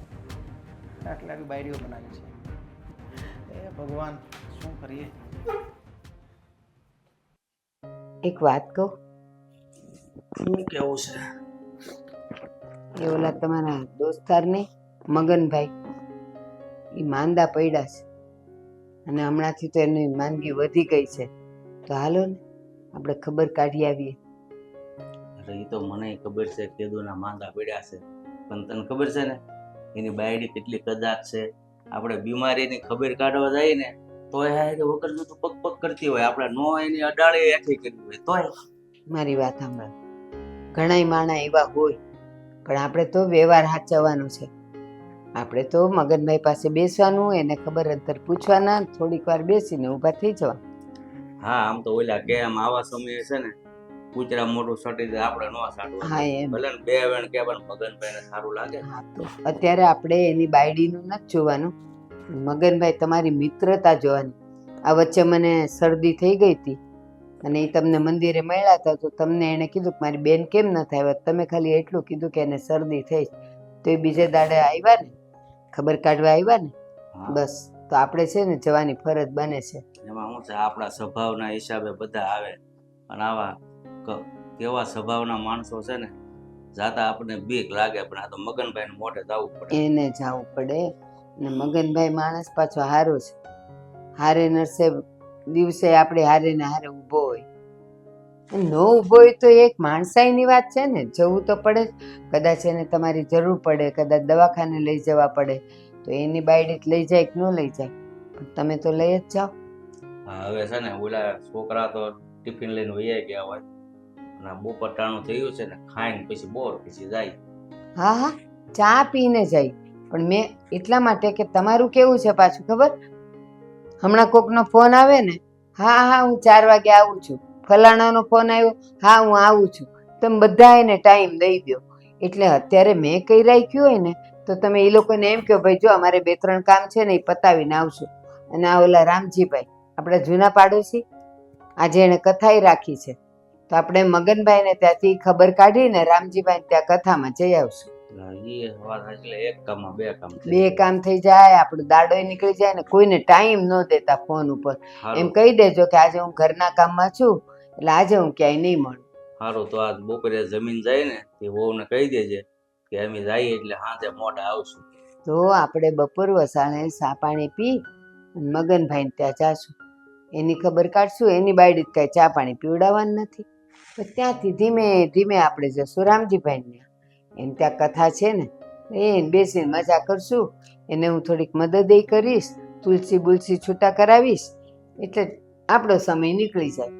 એટલે આવી બાયડીઓ બનાવી છે. એ ભગવાન શું કરીએ. એક વાત કહું, શું કેવું છે? એ ઓલા તમારા દોસ્તારને મગનભાઈ એ માંદા પડ્યા છે અને હમણાંથી તો એની માંદગી વધી ગઈ છે. તો હાલો ને આપણે ખબર કાઢી આવીએ. અરે એ તો મને ખબર છે કેદુના માંદા પડ્યા છે, પણ તને ખબર છે ને એની બાયડી કેટલી કદાચ છે. આપણે બીમારીની ખબર કાઢવા જઈએ ને તો એ વગરનું તો પગ પગ કરતી હોય, આપણે નો એની અડાળે એઠી કરવી હોય તોય. મારી વાત સાંભળ, ઘણાય માણા એવા હોય પણ આપણે તો વ્યવહાર સાચવવાનો છે. આપણે તો મગનભાઈ પાસે બેસવાનું, એને ખબર અંતર પૂછવાના, થોડીક વાર બેસીને ઊભા થઈ જવા. હા આમ તો ઓલા કે આમ આવા સમયે છે ને કૂતરા મોઢું સટી દે આપણે ન સાટવું હા એમ ભલે ને બે વેણ કે પણ મગનભાઈને સારું લાગે. હા તો અત્યારે આપણે એની બાયડીનું નથી જોવાનું મગનભાઈ તમારી મિત્રતા જોવાની. આ વચ્ચે મને શરદી થઈ ગઈ હતી અને એ તમને મંદિરે મળ્યા હતા તો તમને એણે કીધું કે મારી બેન કેમ નથી આવ્યા, તમે ખાલી એટલું કીધું કે એને શરદી થઈ તો એ બીજે દાડે આવ્યા ને ખબર કાઢવા આવ્યા ને હા. બસ તો આપણે છે ને જવાની ફરજ બને છે. એમાં શું છે આપણા સ્વભાવના હિસાબે બધા આવે અને આવા કેવા સ્વભાવના માણસો છે ને જાતા આપણને બીક લાગે પણ આ તો મગનભાઈને મોઢે જવું પડે. એને જવું પડે ને મગનભાઈ માણસ પાછો હારો છે. હારે નરસે દિવસે આપણે હારે ને હારે ઊભો હોય. ન ઊભો હોય તો એક માણસાઈની વાત છે ને, જવું તો પડે જ. કદાચ એને તમારી જરૂર પડે, કદાચ દવાખાને લઈ જવા પડે તો એની બાયડી લઈ જાય કે ન લઈ જાય, પણ તમે તો લઈ જ જાઓ. હા, હવે છે ને ઓલા છોકરા તો ટિફિન લઈને વૈયા ગયા હોય અને આ બપોર ટાણું થયું છે ને ખાઈને પછી બોર પછી જાય. હા હા ચા પીને જાય. પણ મેં એટલા માટે કે તમારું કેવું છે પાછું ખબર, હમણાં કોકનો ફોન આવે ને, હા હા હું 4 વાગે આવું છું, ફલાણાનો ફોન આવ્યો, હા હું આવું છું, તમે બધા એને ટાઈમ દઈ દો. એટલે અત્યારે મેં કઈ રાખ્યું હોય ને તો તમે એ લોકોને એમ કહો ભાઈ જો અમારે 2-3 કામ છે ને એ પતાવીને આવશું. અને આ ઓલા રામજીભાઈ આપણા જૂના પાડોશી આજે એણે કથાઈ રાખી છે તો આપણે મગનભાઈને ત્યાંથી ખબર કાઢીને રામજીભાઈ ત્યાં કથામાં જઈ આવશું. એ વાત એટલે એક કામમાં બે કામ થઈ 2 જાય. કામ થઈ જાય, આપણું દાડોય નીકળી જાય ને કોઈને ટાઈમ ન દેતા ફોન ઉપર. હારું. એમ કહી દેજો કે આજે હું ઘરના કામમાં છું એટલે આજે હું ક્યાંય નહીં મળું. સારું તો આજ બપોરે જમીન જાય ને તે વહુને કહી દેજે કે અમે જઈએ એટલે સાંજે મોડા આવશું. તો આપણે બપોર વસાણે સા પાણી પી અને મગનભાઈને ત્યાં જાશું, એની ખબર કાઢશું. એની બાયડી કાંઈ ચા પાણી પીવડાવવાનું નથી. તો ત્યાંથી ધીમે ધીમે આપણે જશું રામજીભાઈને. એમ ત્યાં કથા છે ને એ બેસીને મજા કરશું. એને હું થોડીક મદદ કરીશ, તુલસી બુલસી છૂટા કરાવીશ એટલે આપણો સમય નીકળી જાય.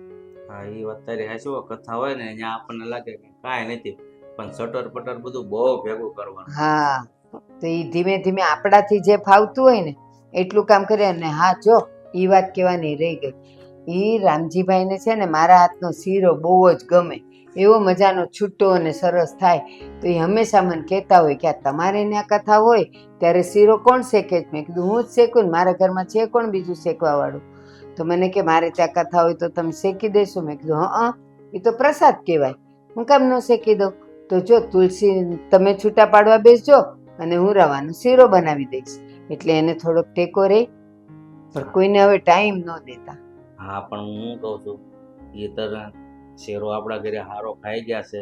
હા, એ વાત તારી હાચી. કથા હોય ને ત્યાં આપણને લાગે કે કાંઈ નથી પણ સટર પટર બધું બહુ ભેગું કરવાનું. હા તો એ ધીમે ધીમે આપણાથી જે ફાવતું હોય ને એટલું કામ કરે. અને હા જો એ વાત કહેવાની રહી ગઈ, એ રામજીભાઈને છે ને મારા હાથનો શીરો બહુ જ ગમે, એવો મજાનો છૂટો અને સરસ થાય. તો એ હંમેશા મને કહેતા હોય કે આ તમારે ત્યાં કથા હોય ત્યારે શીરો કોણ શેકે છે? મેં કીધું હું જ શેકું ને, મારા ઘરમાં છે કોણ બીજું શેકવાવાળું? તો મને કે મારે ત્યાં કથા હોય તો તમે શેકી દેશો? મેં કીધું હા એ તો પ્રસાદ કહેવાય, હું કેમ ન શેકી દઉં? તો જો તુલસી તમે છૂટા પાડવા બેસજો અને હું રવાનો શીરો બનાવી દઈશ. એટલે એને થોડોક ટેકો રહે, પણ કોઈને હવે ટાઈમ ન દેતા. હા, પણ હું કહું છું એ તરત શેરો આપણા ઘરે હારો ખાઈ ગયા છે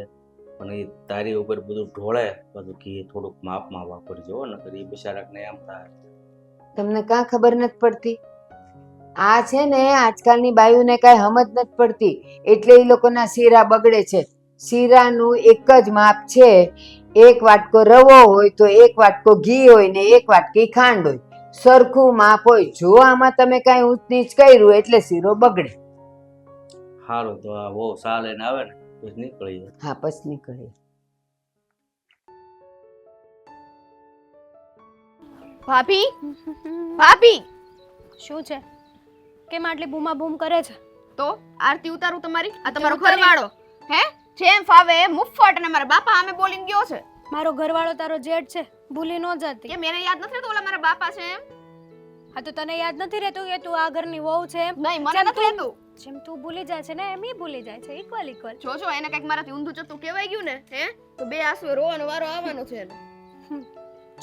પણ એ તારી ઉપર બધું ઢોળે બધું ઘી થોડુંક માપમાં વાપરજો નકર એ બિચારાકને એમ થાય. તમને કાં ખબર નથી પડતી? આ છે ને આજકાલની બાયુને કાંઈ સમજ નથી પડતી એટલે એ લોકોના શીરા બગડે છે. શીરાનું એક જ માપ છે, 1 વાટકો રવો હોય તો 1 વાટકો ઘી હોય ને 1 વાટકી ખાંડ હોય, સરખું માપ હોય. જો આમાં તમે કાંઈ ઊંચ નીચ કર્યું એટલે શીરો બગડે. સારું તો આ બહુ સા લઈને આવે ને પછી નીકળી જાય. હા પછી નીકળે. ભાભી ભાભી શું છે? કેમ આટલી બૂમા બૂમ કરે છે? તો આરતી ઉતારું તમારી? આ તમારો ઉતારી. ઘરવાળો હે જેમ ફાવે મુફ્ફટ અને મારા બાપા સામે બોલીને ગયો છે. મારો ઘરવાળો તારો જેઠ છે, ભૂલી ન જાતી. કે મને યાદ નથી રહેતું ઓલા મારા બાપા છે એમ? હા તો તને યાદ નથી રહેતું કે તું આ ઘરની વહુ છે એમ? નહીં મને જેમ નથી રહેતું. જેમ તું ભૂલી જાય છે ને એમ ઈ ભૂલી જાય છે, ઇક્વલ ઇક્વલ. જો જો એને કઈક મારાથી ઊંધું ચતું કહેવાય ગયું ને હે તો 2 આંસુ રોવાનો વારો આવવાનો છે એને.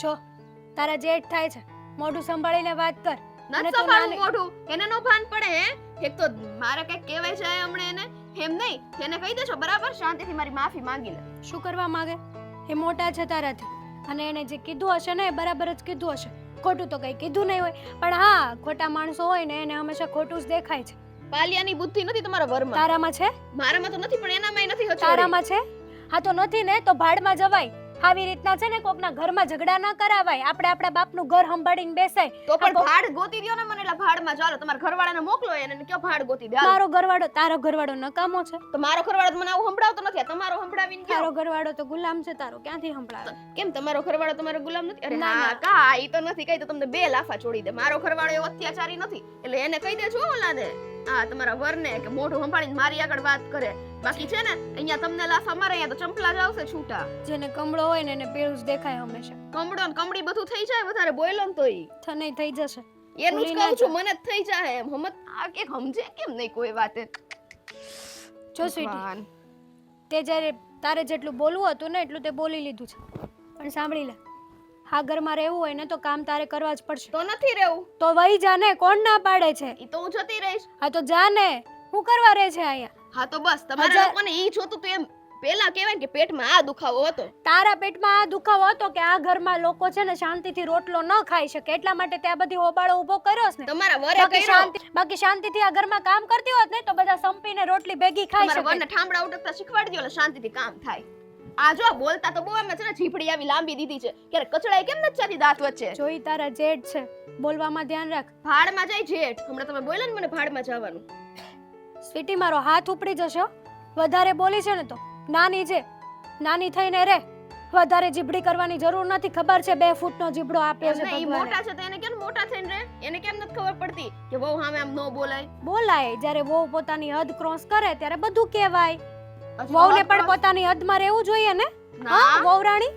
જો તારા જેઠ થાય છે, મોઢું સંભાળીને વાત કર. અને નથી તું સંભાળવું નાની- મોઢું, એને નો ભાન પડે હે? એક તો મારે કઈક કહેવાય છે હમણે એને એમ નહીં, એને કહી દેશો બરાબર, શાંતિથી મારી માફી માંગી લે. શું કરવા માંગે? એ મોટા છે તારાથી અને એને જે કીધું હશે ને એ બરાબર જ કીધું હશે. ખોટું તો કઈ કીધું નહીં હોય, પણ હા ખોટા માણસો હોય ને એને હંમેશા ખોટું જ દેખાય છે. પાલિયાની બુદ્ધિ નથી તમારા વરમાં. તારામાં છે? મારામાં તો નથી પણ એનામાંય નથી હચોડી. તારામાં છે? હા તો નથી ને તો ભાડમાં જવાય. આવી રીતના છે ને કોકના ઘરમાં ઝઘડા ન કરાવાય. આપણે આપણા બાપનું ઘર સંભાળીને બેસાય. તો પણ આ ભાડ ગોતી દ્યો ને મને એટલા ભાડમાં ચાલો તમારા ઘરવાળાને મોકલો એને કયો ભાડ ગોતી દે હાલો. મારો ઘરવાળો તારો ઘરવાળો નકામો છે? તો મારો ઘરવાળો તો મને આવું સંભળાવતો નથી, આ તમારો સંભળાવીને ગયો. તારો ઘરવાળો તો ગુલામ છે તારો, ક્યાંથી સંભળાવે? કેમ તમારો ઘરવાળો તમારો ગુલામ નથી? અરે ના, હા ના. કા ઈ તો નથી કઈ તો તમને 2 લાફા છોડી દે. મારો ઘરવાળો એવો અત્યાચારી નથી એટલે એને કહી દેજો ઓલાને. આ તમારા વરને કે મોઢું સંભાળીને મારી આગળ વાત કરે. બાકી છે ને અહીંયા તમને લાફા મારે, અહીંયા તો ચંપલા જ આવશે છૂટા. જેને કમળો હોય ને એને પેલું જ દેખાય હંમેશા. કમળો ને કમળી બધું થઈ જાય, વધારે બોયલો ને તોય થને થઈ જશે. એનું જ કહું છું, મને જ થઈ જાય એમ. આ કે સમજે કેમ નહીં કોઈ વાતે. જો સ્વીટી, તે જ્યારે તારે જેટલું બોલવું હતું ને એટલું તે બોલી લીધું છે. પણ સાંભળી લે, હા ઘરમાં રહેવું હોય ને તો કામ તારે કરવા જ પડશે. તો નથી રહેવું તો વહી જા ને, કોણ ના પાડે છે? ઈ તો હું જતી રહીશ. હા તો જા ને, હું કરવા રહે છે અહીંયા? હા તો બસ તમારા લોકોને ઈ જોતું તો એમ પેલા કહેવાય કે પેટમાં આ દુખાવો હતો. તારા પેટમાં આ દુખાવો હતો કે આ ઘરમાં લોકો છે ને શાંતિથી રોટલો ન ખાઈ શકે, એટલા માટે તે આ બધી હોબાળો ઊભો કર્યો છે ને. તમારા વરે બાકી શાંતિથી આ ઘરમાં કામ કરતી હોત ને તો બધા સંપીને રોટલી ભેગી ખાઈ તમારા શકે. વરને ઠામડા ઉટકતા શીખવાડી દો એટલે શાંતિથી કામ થાય. આ જો બોલતા તો બહુ એમ છે ને, જીભડી આવી લાંબી દીધી છે. ક્યારે કચડાય કેમ નથી જાતી દાંત વચ્ચે? જોઈ તારા જેઠ છે, બોલવામાં ધ્યાન રાખ. ભાડમાં જાય જેઠ. હમણાં તમે બોલ્યા ને મને ભાડમાં જવાનું. સ્વીટી, મારો હાથ ઉપડી જશે હો. વધારે બોલી છે ને તો નાની છે, નાની થઈને રે. વધારે જીભડી કરવાની જરૂર નથી. ખબર છે 2 ફૂટનો જીભડો આપ્યો છે ઈ ભગવાને. મોટા છે તો એને કેમ મોટા થઈને રે? એને કેમ નથી ખબર પડતી કે વહુ સામે આમ ન બોલાય? બોલાય, જ્યારે વહુ પોતાની હદ ક્રોસ કરે ત્યારે બધું કહેવાય. હજી વહુને વાત પણ કરો. પોતાની હદમાં રહેવું જોઈએ ને. ના. હા વહુ રાણી,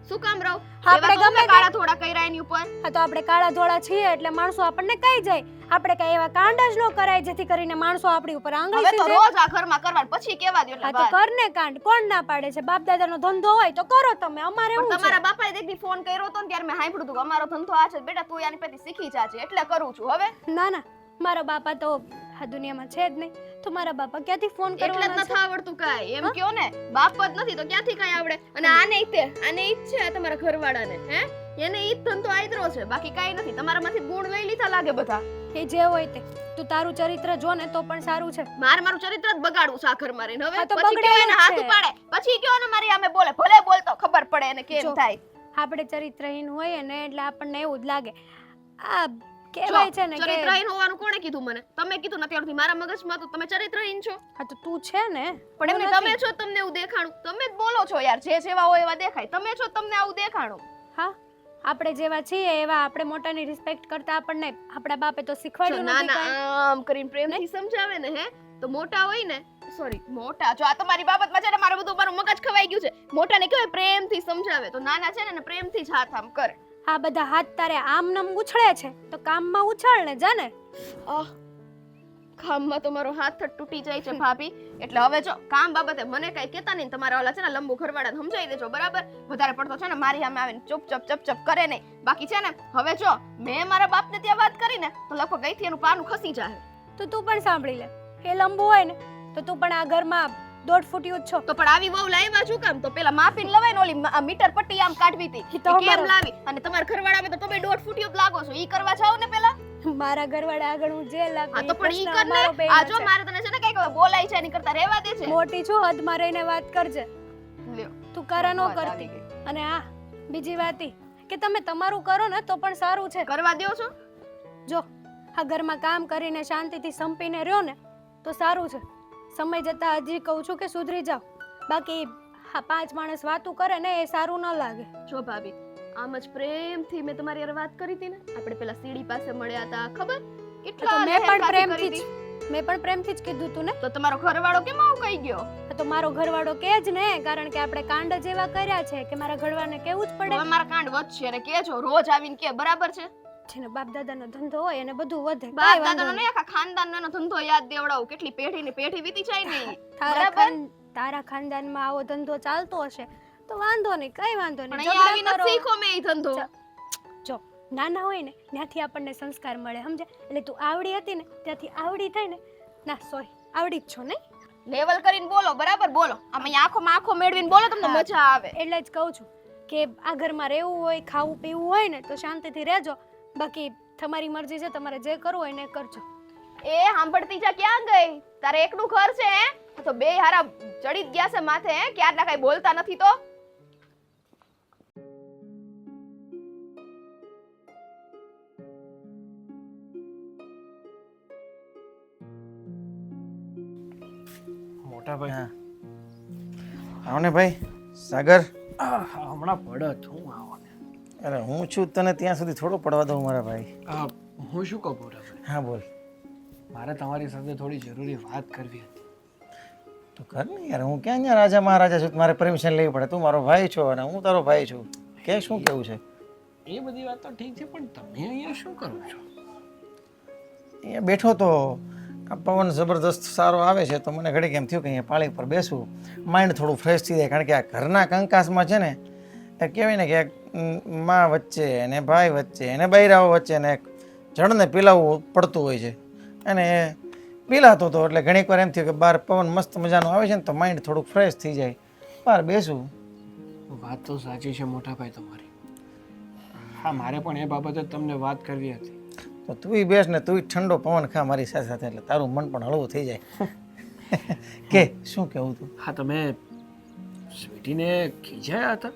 શું કામ રહો? આપણે એવા તો ગમે અમે કાળા થોડા કર્યા એની ઉપર. હા તો આપણે કાળા ધોળા છીએ એટલે માણસો આપણને કહી જાય. આપણે કઈ એવા કાંડ જ ન કરાય જેથી કરીને માણસો આપણી ઉપર આંગળી હવે તો સીધે. રોજ આ ઘરમાં કરવાનું, પછી કેવા દો એટલે હા તો બસ. કર ને કાંડ, કોણ ના પાડે છે? બાપ દાદાનો ધંધો હોય તો કરો તમે, અમારે પણ એવું છે. તમારા બાપાએ એક દી ફોન કર્યો હતો ને ત્યારે મેં સાંભળ્યું હતું કે અમારો ધંધો આ છે બેટા, તું આની પરથી શીખી જાજે એટલે કરું છું. હવે ના ના, મારા બાપા તો આ દુનિયામાં છે જ નહીં, તો મારા બાપા ક્યાંથી ફોન એટલે જ કરવાના નથી છે? આવડતું કાંઈ. એમ કયો ને, બાપ જ નથી તો ક્યાંથી કાંઈ આવડે? અને આને ઈ જ છે તમારા ઘરવાળાને, હે? એને ઈ જ ધંધો આયદરો છે, બાકી કાંઈ નથી. તમારામાંથી ગુણ લઈ લીધા લાગે બધા. એ જે હોય તે, તું તારું ચરિત્ર જો ને તો પણ સારું છે. મારું ચરિત્ર જ બગાડવું સાખર મારે. હવે હા તો પછી બગડેલું કયો એને જ હાથ છે. ઉપાડે, પછી કયો ને મારી આમે બોલે, ભલે બોલતો ખબર પડે એને કેમ જો. થાય. આપણે ચરિત્રહીન હોઈએ ને એટલે આપણને એવું જ લાગે. આ કહેવાય છે ને કે ચરિત્રહીન હોવાનું કોણે કીધું મને? તમે કીધું નથી આવડતું. મારા મગજમાં તો તમે ચરિત્રહીન છો. હા તો તું છે ને. પણ હું એમને નથી. તમે છો તમને એવું દેખાણું. તમે જ બોલો છો યાર, જે જેવા હોય એવા દેખાય. તમે છો તમને આવું દેખાણું. હા, આપણે જેવા છીએ એવા આપણે મોટાની રિસ્પેક્ટ કરતા આપણને આપણા બાપે તો જો શીખવાડ્યું ના નથી ના કાંઈ. આમ કરીને પ્રેમથી સમજાવે ને, હે, તો મોટા હોય ને, સોરી મોટા, જો આ તમારી બાબતમાં છે ને મારું બધું મારું મગજ ખવાઈ ગયું છે. મોટાને કહેવાય પ્રેમથી સમજાવે, તો નાના છે ને એને પ્રેમથી જ હાથ આમ કરે. આ બધા હાથ તારે આમ નમ ઉછળે છે તો કામમાં ઉછાળ ને જા ને. આહ, કામમાં તો મારો હાથ જ તૂટી જાય છે ભાભી. એટલે હવે જો કામ બાબતે મને કઈ કહેતા નહીં. તમારા ઓલા છે ને લંબુ ઘરવાળાને સમજાવી દેજો બરાબર. વધારે પડતો છે ને મારી સામે આવીને ચપ કરે નહીં. બાકી છે ને હવે જો મેં મારા બાપને ત્યાં વાત કરી ને તો લગભગ અહીંથી એનું પાનું ખસી જાય. તો તું પણ સાંભળી લે, એ લંબુ હોય ને તો તું પણ આ ઘરમાં 1.5 ફૂટિયું જ છો. તો પણ આવી વહુ લાવ્યા શું કામ? તો પેલા માપીને લવાય ને, ઓલી મીટર પટ્ટી આમ કાઢવી હતી ઈ તો ઈ કેમ અમારો- લાવી? અને તમારા ઘરવાળામાં તો તમે 1.5 ફૂટિયો જ લાગો છો. ઈ કરવા જાવ ને પેલા. મારા ઘરવાળા આગળ હું જે લાગુ હા તો પણ ઈ પ્રશ્ન કર ને. અમારો બેયનો આ જો છે. મારે તને છે ને કઈક બોલાય છે એની કરતા રહેવા દે છે. મોટી છું, હદમાં રહીને વાત કરજે. લ્યો, તું કરા ન વાત આવી કરતી. ગઈ. અને હા, બીજી વાત ઈ કે તમે તમારું કરો ને તો પણ સારું છે. કરવા દ્યો છો? જો આ ઘરમાં કામ કરીને શાંતિથી સંપીને રહ્યો ને તો સારું છે. સમય જતા હજી કહું છું કે સુધરી જાવ. બાકી હા 5 માણસ વાતું કરે ને એ સારું ન લાગે. જો ભાભી, આમ જ પ્રેમથી મેં તમારી હારે વાત કરી હતી ને. આપણે પેલા સીડી પાસે મળ્યા હતા, ખબર? તો કેટલા મેં પણ લહેરકાથી પ્રેમથી કરી જ હતી. મેં પણ પ્રેમથી જ કીધું તું ને. તો તમારો ઘરવાળો કેમ આવું કહી ગયો? તો મારો ઘરવાળો કે જ ને, કારણ કે આપણે કાંડ જ એવા કર્યા છે કે મારા ઘરવાળાને કેવું જ હવે પડે. મારા કાંડ વધશે અને કેજો રોજ આવીને કે બરાબર છે. જેને બાપ દાદાનો ધંધો હોય એને બધું વધે. બાપ કાંઈ વાંધો દાદાનો નહીં. નહીં, આખા ખાનદાનનો ધંધો યાદ દેવડાવું. કેટલી પેઢી ને પેઢી વીતી જાય ને. બરાબર? તારા ખાનદાનમાં આવો ધંધો ચાલતો હશે તો વાંધો નહીં, કઈ વાંધો પણ નહીં. અહીંયા ઝઘડા આવીને કરો. શીખો મેં ઈ ધંધો. જો નાના હોય ને ત્યાંથી આપણને સંસ્કાર મળે, સમજે? એટલે તું આવડી હતી ને ત્યાંથી આવડી થઈ ને, ના સોરી આવડી જ છો નહીં? લેવલ કરીને બોલો, બરાબર બોલો. આમ અહીંયા આંખોમાં આંખો મેળવીને બોલો, તમને હા. મજા આવે. એટલે જ કહું છું કે આ ઘરમાં રહેવું હોય, ખાવું પીવું હોય ને તો શાંતિથી રહેજો. બાકી તમારી મરજી છે, તમારે જે કરવું હોય ને એ કરજો. એ સાંભળતી જા, ક્યાં ગઈ? તારે એકનું ઘર છે હે? તો બે હારા ચડી જ ગયા છે માથે, હે? ક્યારના કઈ બોલતા નથી તો. મોટા ભાઈ, હા આવો ને ભાઈ. સાગર, હમણાં પડત હું આવો ને. અરે હું છું તને ત્યાં સુધી થોડો પડવા દઉં મારા ભાઈ. હું શું કહું પૂરા ભાઈ, હા બોલ. મારે તમારી સાથે થોડી જરૂરી વાત કરવી હતી. તો કર ને યાર, હું ક્યાં અહીંયા રાજા મહારાજા છું, મારે પરમિશન લેવી પડે? તું મારો ભાઈ છો અને હું તારો ભાઈ છું. કે શું કેવું છે? એ બધી વાત તો ઠીક છે, પણ તમે અહીંયા શું કરો છો? અહીંયા બેઠો તો આ પવન જબરદસ્ત સારો આવે છે તો મને ઘડીક એમ થયું કે અહીંયા પાળી પર બેસું, માઇન્ડ થોડું ફ્રેશ થઈ જાય. કારણ કે આ ઘરના કંકાસમાં છે ને એ કહેવાય ને કે મા વચ્ચે અને ભાઈ વચ્ચે અને બૈરાઓ વચ્ચે ને જળને પીલાવવું પડતું હોય છે. અને પીલાતો હતો એટલે ઘણીક વાર એમ થયું કે બહાર પવન મસ્ત મજાનો આવે છે ને તો માઇન્ડ થોડુંક ફ્રેશ થઈ જાય, બહાર બેસું. વાત તો સાચી છે મોટા ભાઈ તમારી. હા, મારે પણ એ બાબતે તમને વાત કરવી હતી. તો તુંય બેસ ને તુંય ઠંડો પવન ખા મારી સાથે સાથે, એટલે તારું મન પણ હળવું થઈ જાય. કે શું કહેવું તું? હા, તમે સ્વીટીને ખીજાયા હતા?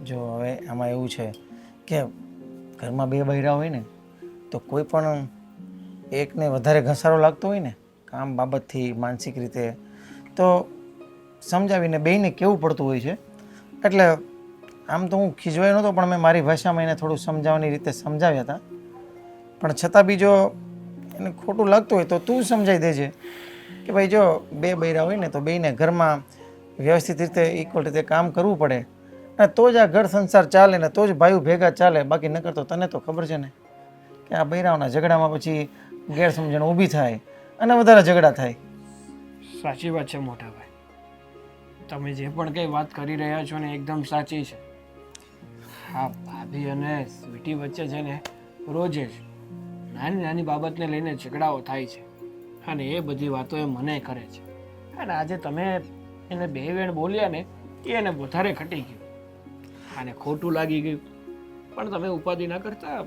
જો હવે આમાં એવું છે કે ઘરમાં બે બૈરા હોય ને તો કોઈ પણ એકને વધારે ઘસારો લાગતો હોય ને કામ બાબતથી માનસિક રીતે, તો સમજાવીને બેયને કેવું પડતું હોય છે. એટલે આમ તો હું ખીજવાયો નહોતો, પણ મેં મારી ભાષામાં એને થોડું સમજાવવાની રીતે સમજાવ્યા હતા. પણ છતાં બી જો એને ખોટું લાગતું હોય તો તું સમજાવી દેજે કે ભાઈ જો બે બૈરા હોય ને તો બેયને ઘરમાં વ્યવસ્થિત રીતે ઇક્વલ રીતે કામ કરવું પડે અને તો જ આ ઘર સંસાર ચાલે ને તો જ ભાઈઓ ભેગા ચાલે. બાકી નકર તો તને તો ખબર છે ને કે આ બૈરાઓના ઝઘડામાં પછી ગેરસમજણ ઊભી થાય અને વધારે ઝઘડા થાય. સાચી વાત છે મોટા ભાઈ. તમે જે પણ કંઈ વાત કરી રહ્યા છો ને એકદમ સાચી છે. હા, ભાભી અને સ્વીટી વચ્ચે છે ને રોજે જ નાની નાની બાબતને લઈને ઝઘડાઓ થાય છે અને એ બધી વાતો એ મને કરે છે. અને આજે તમે એને બે વેણ બોલ્યા ને એ એને વધારે ખટી ગયું અને ખોટું લાગી ગયું. પણ તમે ઉપાધિ ના કરતા,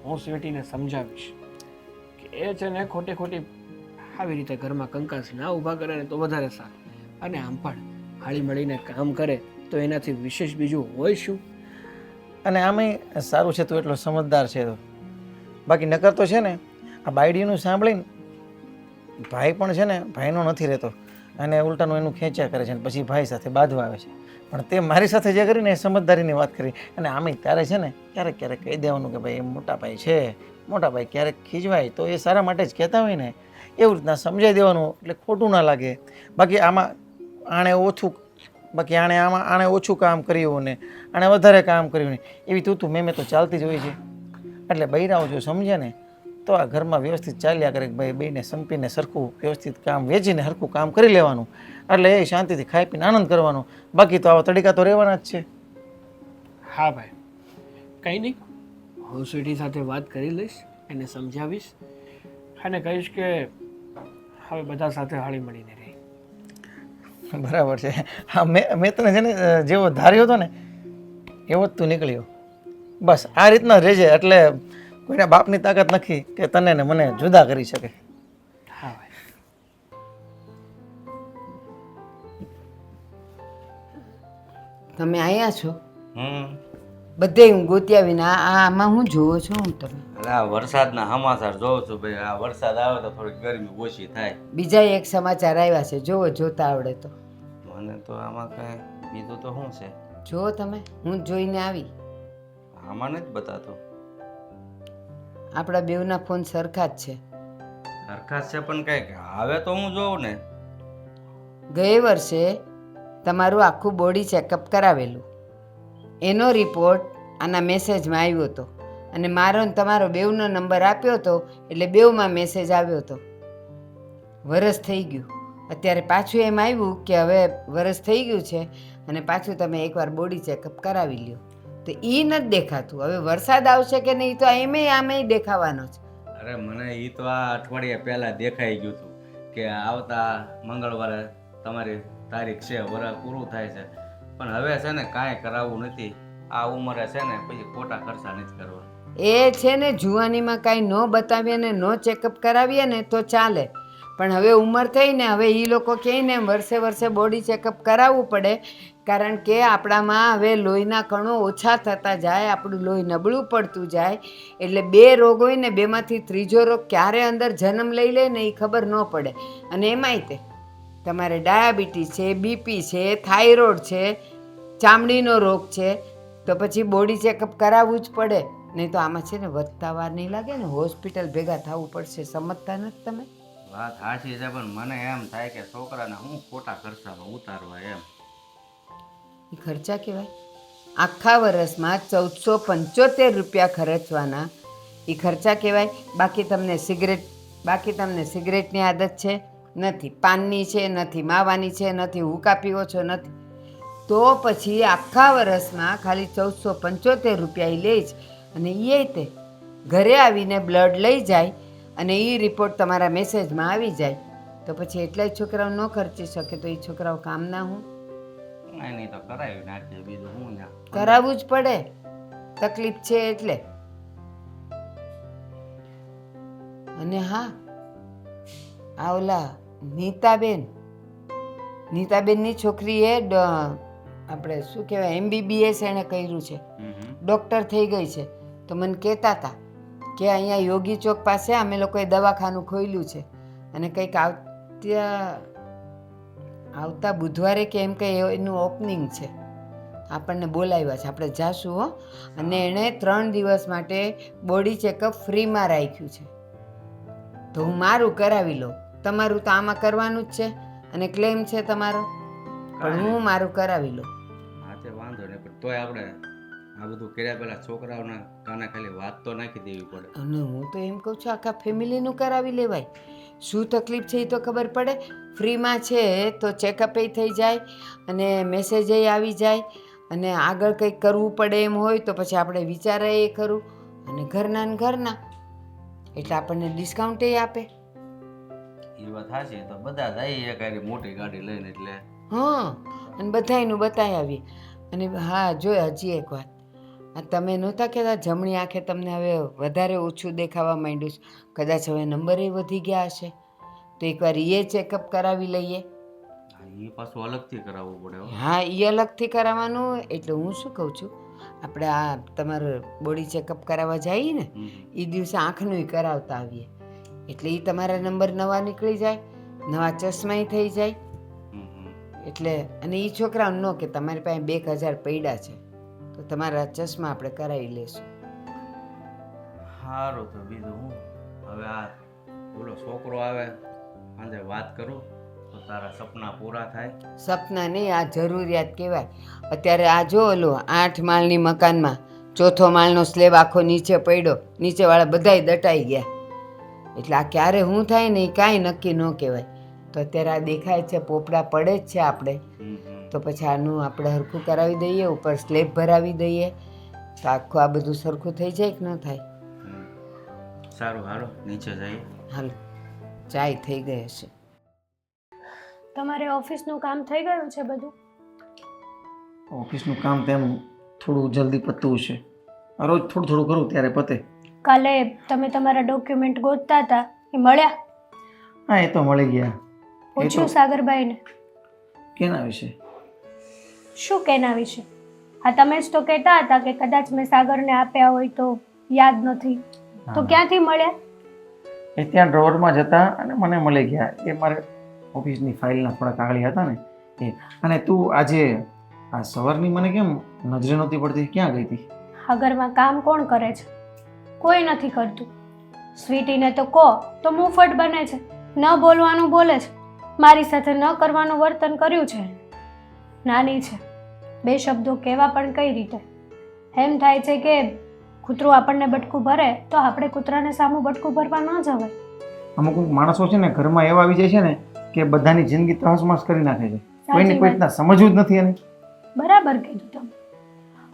હું સ્વીટીને સમજાવીશ કે એ છે ને ખોટી ખોટી આવી રીતે ઘરમાં કંકાસ ના ઊભા કરે ને તો વધારે સારું. અને આમ પણ હાળી મળીને કામ કરે તો એનાથી વિશેષ બીજું હોય શું? અને આમાંય સારું છે તું એટલો સમજદાર છે તો. બાકી નકર તો છે ને આ બાયડીનું સાંભળીને ભાઈ પણ છે ને ભાઈનો નથી રહેતો અને ઉલટાનું એનું ખેંચ્યા કરે છે અને પછી ભાઈ સાથે બાંધવા આવે છે. પણ તે મારી સાથે જે કરીને એ સમજદારીની વાત કરી. અને આમાંય તારે છે ને ક્યારેક ક્યારેક કહી દેવાનું કે ભાઈ એ મોટા ભાઈ છે, મોટા ભાઈ ક્યારેક ખીજવાય તો એ સારા માટે જ કહેતા હોય ને, એવું રીતના સમજાવી દેવાનું એટલે ખોટું ના લાગે. બાકી આમાં આણે ઓછું કામ કર્યું ને આણે વધારે કામ કર્યું ને એવી તું મેં તો ચાલતી જ હોય છે. એટલે બૈરાઓ જો સમજે ને તો આ ઘરમાં વ્યવસ્થિત ચાલ્યા કરે કે ભાઈ બેયને સંપીને સરખું વ્યવસ્થિત કામ વેચીને સરખું કામ કરી લેવાનું, એટલે એ શાંતિથી ખાઈ પીને આનંદ કરવાનો. બાકી તો આવા તડીકા તો રહેવાના જ છે. હા ભાઈ, કંઈ નહીં, હું સ્વીટી સાથે વાત કરી લઈશ, એને સમજાવીશ અને કહીશ કે હવે બધા સાથે હળી મળીને રહી. બરાબર છે. હા, મેં તને છે ને જેવો ધાર્યો હતો ને એવો જ તું નીકળ્યો. બસ આ રીતના રહેજે, એટલે કોઈના બાપની તાકાત નથી કે તને ને મને જુદા કરી શકે. હા ભાઈ. તમે અહીંયા છો? બધે હું ગોત્યા વિના આમાં હું જોવો છો હું તમે? એટલે આ વરસાદના સમાચાર જોઉં છું ભાઈ. આ વરસાદ આવે તો થોડીક ગરમી ઓછી થાય. બીજા એક સમાચાર આવ્યા છે, જોવો જોતા આવડે તો. મને તો આમાં કઈ બીજું તો શું છે? જુઓ તમે, હું જોઈને આવી. આમાં નથી બતાતું. આપણા બેવના ફોન સરખા જ છે. સરખા છે પણ કઈક આવે તો હું જોઉં ને. ગયે વર્ષે તમારું આખું બોડી ચેકઅપ કરાવેલું, એનો રિપોર્ટ આના મેસેજમાં આવ્યો હતો અને મારો ને તમારો બેવનો નંબર આપ્યો હતો એટલે બેવમાં મેસેજ આવ્યો હતો. વરસ થઈ ગયું, અત્યારે પાછું એમ આવ્યું કે હવે વરસ થઈ ગયું છે અને પાછું તમે એકવાર બોડી ચેકઅપ કરાવી લ્યો. તો એ નથી દેખાતું. હવે વરસાદ આવશે કે નહીં તો આમે દેખાવાનો છે. અરે મને એ તો આ અઠવાડિયા પહેલા દેખાઈ ગયું હતું કે આવતા મંગળવારે તમારી તારીખ છે, વરસ પૂરું થાય છે. પણ હવે છે ને કાંઈ કરાવવું નથી. આ ઉંમરે છે ને પછી ખોટા ખર્ચા નથી કરવા. એ છે ને જુવાનીમાં કાંઈ ન બતાવીએ ને ન ચેકઅપ કરાવીએ ને તો ચાલે, પણ હવે ઉંમર થઈ ને હવે એ લોકો કહે ને વર્ષે વર્ષે બોડી ચેકઅપ કરાવવું પડે. કારણ કે આપણામાં હવે લોહીના કણો ઓછા થતા જાય, આપણું લોહી નબળું પડતું જાય. એટલે બે રોગ હોય ને બેમાંથી ત્રીજો રોગ ક્યારે અંદર જન્મ લઈ લે ને એ ખબર ન પડે. અને એમાંય તે તમારે ડાયાબિટીસ છે, બીપી છે, થાઇરોઇડ છે, ચામડીનો રોગ છે, તો પછી બોડી ચેકઅપ કરાવવું જ પડે. નહીં તો આમાં છે ને વધતા વાર નહીં લાગે ને, હોસ્પિટલ ભેગા થવું પડશે. સમજતા નથી તમે? વાત સાચી છે, પણ મને એમ થાય કે છોકરાને હું ખોટા ખર્ચામાં ઉતારવા એમ. એ ખર્ચા કહેવાય? આખા વર્ષમાં 1475 રૂપિયા ખર્ચવાના, એ ખર્ચા કહેવાય? બાકી તમને સિગરેટની આદત છે? નથી. પાનની છે? નથી. માવાની છે? નથી. હુકા પીવો છો? નથી. તો પછી આખા વર્ષમાં ખાલી 1475 રૂપિયા એ લે જ, અને એ તે ઘરે આવીને બ્લડ લઈ જાય અને એ રિપોર્ટ તમારા મેસેજમાં આવી જાય, તો પછી એટલાય છોકરાઓ ન ખર્ચી શકે તો એ છોકરાઓ કામના હું? નહીં તો કરાવી નાખીએ, બીજું હું ને. કરાવવું જ પડે, તકલીફ છે એટલે. અને હા, આ ઓલા નીતાબેનની છોકરીએ આપણે શું કહેવાય MBBS એણે કર્યું છે, ડૉક્ટર થઈ ગઈ છે. તો મને કહેતા હતા કે અહીંયા યોગી ચોક પાસે અમે લોકોએ દવાખાનું ખોલ્યું છે, અને કંઈક આવતા બુધવારે કે એમ કંઈ એનું ઓપનિંગ છે. આપણને બોલાવ્યા છે, આપણે જાશું હો. અને એણે 3 દિવસ માટે બોડી ચેકઅપ ફ્રીમાં રાખ્યું છે. તો હું મારું કરાવી લઉં. તમારું તો આમાં કરવાનું જ છે અને ક્લેમ છે તમારો, પણ હું મારું કરાવી લઉં. હા તે વાંધો નહીં, પણ તોય આપણે આ બધું કર્યા પહેલા છોકરાઓના કાને ખાલી વાત તો નાખી દેવી પડે. અને હું તો એમ કહું છું આખા ફેમિલીનું કરાવી લેવાય. શું તકલીફ છે એ તો ખબર પડે. ફ્રીમાં છે તો ચેકઅપ થઈ જાય અને મેસેજ આવી જાય, અને આગળ કંઈક કરવું પડે એમ હોય તો પછી આપણે વિચારે એ ખરું, અને ઘરના ને ઘરના એટલે આપણને ડિસ્કાઉન્ટ આપે. એ વાત સાચી, તો બધા જઈએ કાંઈ મોટી ગાડી લઈને એટલે. હા, અને બધાયનું બતાવી આવીએ. અને હા જો હજી એક વાત, આ તમે નહોતા કહેતા જમણી આંખે તમને હવે વધારે ઓછું દેખાવા માંડ્યું છે, કદાચ હવે નંબરે વધી ગયા હશે, તો એકવાર એ ચેકઅપ કરાવી લઈએ. એ પાછું અલગથી કરાવવું પડે હો. હા, એ અલગથી કરાવવાનું. એટલે હું શું કહું છું, આપણે આ તમારું બોડી ચેકઅપ કરાવવા જઈએ ને એ દિવસે આંખનું કરાવતા આવીએ, એટલે એ તમારા નંબર નવા નીકળી જાય, નવા ચશ્માય થઈ જાય. એટલે અને એ છોકરાઓને ન કે તમારી પાસે 2000 પડ્યા છે તો તમારા ચશ્મા આપણે કરાવી લેશું. સારું, તો બીજું હું હવે આ બોલો છોકરો આવે આજે વાત કરું તો તારા સપના પૂરા થાય. સપના નહીં, આ જરૂરિયાત કહેવાય. અત્યારે આ જો ઓલો 8 માળની મકાનમાં 4થો માળનો સ્લેબ આખો નીચે પડ્યો, નીચેવાળા બધાય દટાઈ ગયા. એટલે આ ક્યારે શું થાય ને એ કાંઈ નક્કી ન કહેવાય. તો અત્યારે આ દેખાય છે પોપડા પડે જ છે આપણે, તો પછી આનું આપણે સરખું કરાવી દઈએ, ઉપર સ્લેબ ભરાવી દઈએ તો આખું આ બધું સરખું થઈ જાય કે ન થાય? સારું, હાલો નીચે જઈએ. હાલ, ચાય થઈ ગઈ હશે. તમારે ઓફિસનું કામ થઈ ગયું છે બધું? ઓફિસનું કામ તેમ થોડું જલ્દી પતવું છે, રોજ થોડું થોડું કરું ત્યારે પતે. કાલે તમે તમારા ડોક્યુમેન્ટ ગોતતા હતા એ મળ્યા? હા, એ તો મળી ગયા. પૂછ્યું સાગરભાઈને? કેના વિશે? શું કેના વિશે? હા, તમે જ તો કહેતા હતા કે કદાચ મેં સાગરને આપ્યા હોય તો યાદ નથી, તો ક્યાંથી મળ્યા? એ ત્યાં ડ્રોવરમાં જતા અને મને મળી ગયા. એ મારે ઓફિસની ફાઇલના થોડા કાગળી હતા ને એ. અને તું આજે આ સવારની મને કેમ નજરે નહોતી પડતી? ક્યાં ગઈ હતી? આ ઘરમાં કામ કોણ કરે છે? કોઈ નથી કરતું. સ્વીટીને તો કહો તો મુફત બને છે, ન બોલવાનું બોલે છે, મારી સાથે ન કરવાનું વર્તન કર્યું છે. નાની છે, 2 શબ્દો કહેવા પણ કઈ રીતે? એમ થાય છે કે કૂતરું આપણને બટકું ભરે તો આપણે કૂતરાને સામું બટકું ભરવા ન જવાય. અમુક માણસો છે ને ઘરમાં એવા આવી જાય છે ને કે બધાની જિંદગી તહસમસ કરી નાખે છે. કોઈને કોઈ રીતના સમજવું જ નથી એને. બરાબર કીધું તમે.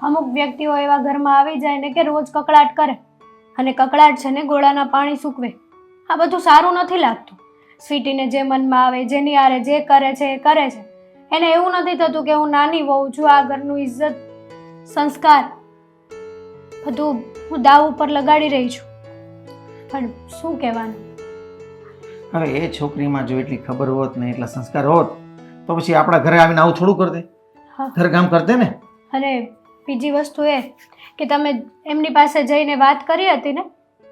અમુક વ્યક્તિઓ એવા ઘરમાં આવી જાય ને કે રોજ કકળાટ કરે, અને કકળાટ છે ને ગોળાના પાણી સૂકવે. આ બધું સારું નથી લાગતું. સ્વીટીને જે મનમાં આવે, જેની આરે જે કરે છે એ કરે છે. એને એવું નથી થતું કે હું નાની વહુ છું, આ ઘરનું ઇજ્જત, સંસ્કાર બધું હું દાવ ઉપર લગાડી રહી છું. પણ શું કહેવાનું? હવે એ છોકરીમાં જો એટલી ખબર હોત ને એટલા સંસ્કાર હોત તો પછી આપણા ઘરે આવીને આવું થોડું કરતે, ઘરકામ કરતે ને. અને બીજી વસ્તુ એ કે તમે એમની પાસે જઈને વાત કરી હતી ને,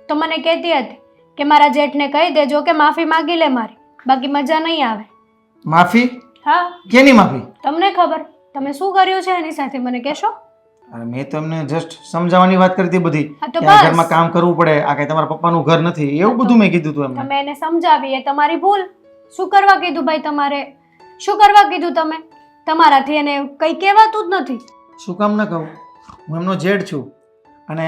તો મને કહેતી હતી કે મારા જેઠને કહી દેજો કે માફી માંગી લે મારી, બાકી મજા નહીં આવે. માફી? હા. કેની માફી? તમને ખબર, તમે શું કર્યું છે એની સાથે મને કહેશો? અને મેં તો એમને જસ્ટ સમજાવવાની વાત કરી હતી બધી હા તો કે આ બસ. ઘરમાં કામ કરવું પડે, આ કઈ તમારા પપ્પાનું ઘર નથી, એવું બધું મેં કીધું હતું એમને. તમે એને સમજાવી એ તમારી ભૂલ. શું કરવા કીધું ભાઈ તમારે? શું કરવા કીધું તમે? તમારાથી એને કંઈ કહેવાતું જ નથી. શું કામ ન કહું? હું એમનો જેઠ છું અને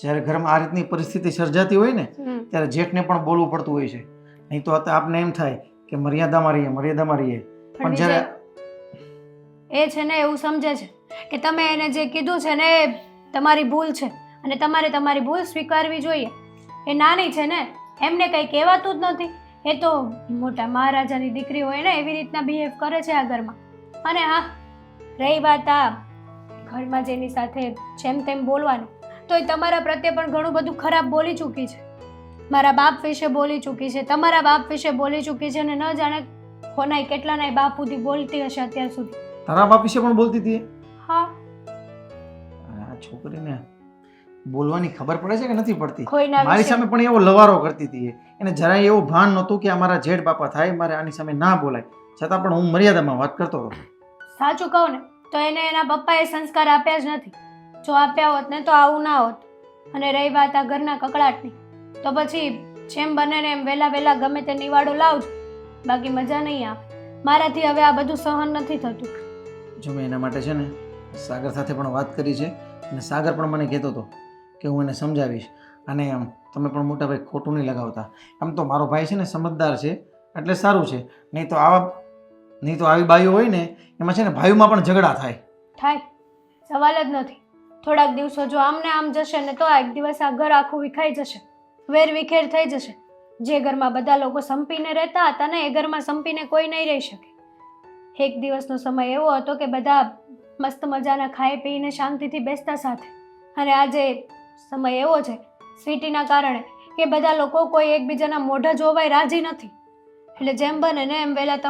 જ્યારે ઘરમાં આ રીતની પરિસ્થિતિ સર્જાતી હોય ને ત્યારે જેઠને પણ બોલવું પડતું હોય છે. નહીં તો આપને એમ થાય કે મર્યાદામાં રહીએ, મર્યાદામાં રહીએ. પણ પણ જ્યારે એ છે ને એવું સમજે છે કે તમે એને જે કીધું છે ને એ તમારી ભૂલ છે અને તમારે તમારી ભૂલ સ્વીકારવી જોઈએ. એ નાની છે ને, એમને કંઈ કહેવાતું જ નથી. એ તો મોટા મહારાજાની દીકરી હોય ને એવી રીતના બિહેવ કરે છે આ ઘરમાં. અને હા, રહી વાત આ ઘરમાં જેની સાથે જેમ તેમ બોલવાની, તો એ તમારા પ્રત્યે પણ ઘણું બધું ખરાબ બોલી ચૂકી છે. મારા બાપ વિશે બોલી ચૂકી છે, તમારા બાપ વિશે બોલી ચૂકી છે અને ન જાણે કોનાય કેટલાનાય બાપ સુધી બોલતી હશે અત્યાર સુધી. તારા બાપ વિશે પણ બોલતી હતી એ? હા, અને આ છોકરીને બોલવાની ખબર પડે છે કે નથી પડતી? કોઈના મારી વિશે સામે પણ એવો લવારો કરતી હતી એ. એને જરાય એવું ભાન નહોતું કે આ મારા જેઠ બાપા થાય, મારે આની સામે ના બોલાય. છતાં પણ હું મર્યાદામાં વાત કરતો હતો. સાચું કહું ને તો એને એના પપ્પાએ સંસ્કાર આપ્યા જ નથી. જો આપ્યા હોત ને તો આવું ના હોત. અને રહી વાત આ ઘરના કકળાટની, તો પછી જેમ બને ને એમ વહેલા વહેલા ગમે તે નિવાડો લાવજો, બાકી મજા નહીં આવે. મારાથી હવે આ બધું સહન નથી થતું. જો મેં એના માટે છે ને સાગર સાથે પણ વાત કરી છે અને સાગર પણ મને કહેતો હતો કે હું એને સમજાવીશ. અને તમે પણ મોટા ભાઈ ખોટું નહીં લગાવતા. આમ તો મારો ભાઈ છે ને સમજદાર છે એટલે સારું છે. નહીં તો આવી બાઈઓ હોય ને એમાં છે ને ભાઈઓમાં પણ ઝઘડા થાય. થાય, સવાલ જ નથી. થોડાક દિવસો જો આમને આમ જશે ને તો એક દિવસ આ ઘર આખું વિખાઈ જશે, વેર વિખેર થઈ જશે. જે ઘરમાં બધા લોકો સંપીને રહેતા હતા ને એ ઘરમાં સંપીને કોઈ નહીં રહી શકે. એક દિવસનો સમય એવો હતો કે બધા મસ્ત મજાના ખાઈ પીને શાંતિથી બેસતા સાથે, અને આજે સમય એવો છે સ્વીટીના કારણે કે બધા લોકો કોઈ એકબીજાના મોઢા જોવાય રાજી નથી. એટલે જેમ બને ને એમ વહેલા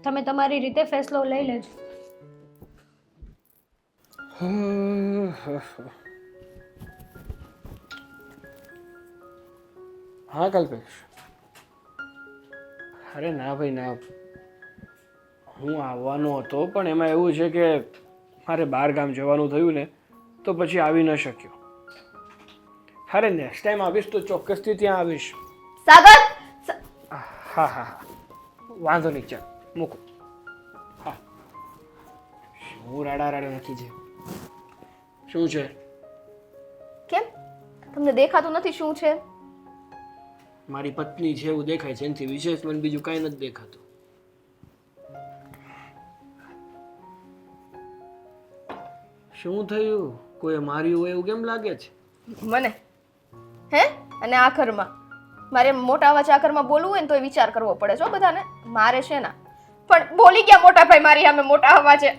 તમે તમારી રીતે ફેસલો લઈ લેજો. હા કલ્પેશ. અરે ના ભાઈ ના, હું આવવાનો હતો પણ એમાં એવું છે કે મારે બહાર ગામ જવાનું થયું ને તો પછી આવી ન શક્યો. અરે નેક્સ્ટ ટાઈમ આવીશ તો ચોક્કસથી ત્યાં આવીશ. સાગર હા હા હા, વાંધો નહીં, ચાલ મૂકો. હા, શું રાડા રાડા નથી છે? શું છે? કેમ તમને દેખાતું નથી શું છે? મારી પત્ની છે એવું દેખાય છે, એનાથી વિશેષ મને બીજું કાંઈ નથી દેખાતું. શું થયું? કોઈ માર્યું હોય એવું કેમ લાગે છે? મને હે? અને આ ઘરમાં મારે મોટા અવાજ આ ઘરમાં બોલવું હોય ને તો વિચાર કરવો પડે છે બધાને. મારે છે ના, પણ બોલી ગયા મોટા ભાઈ મારી સામે મોટા અવાજે.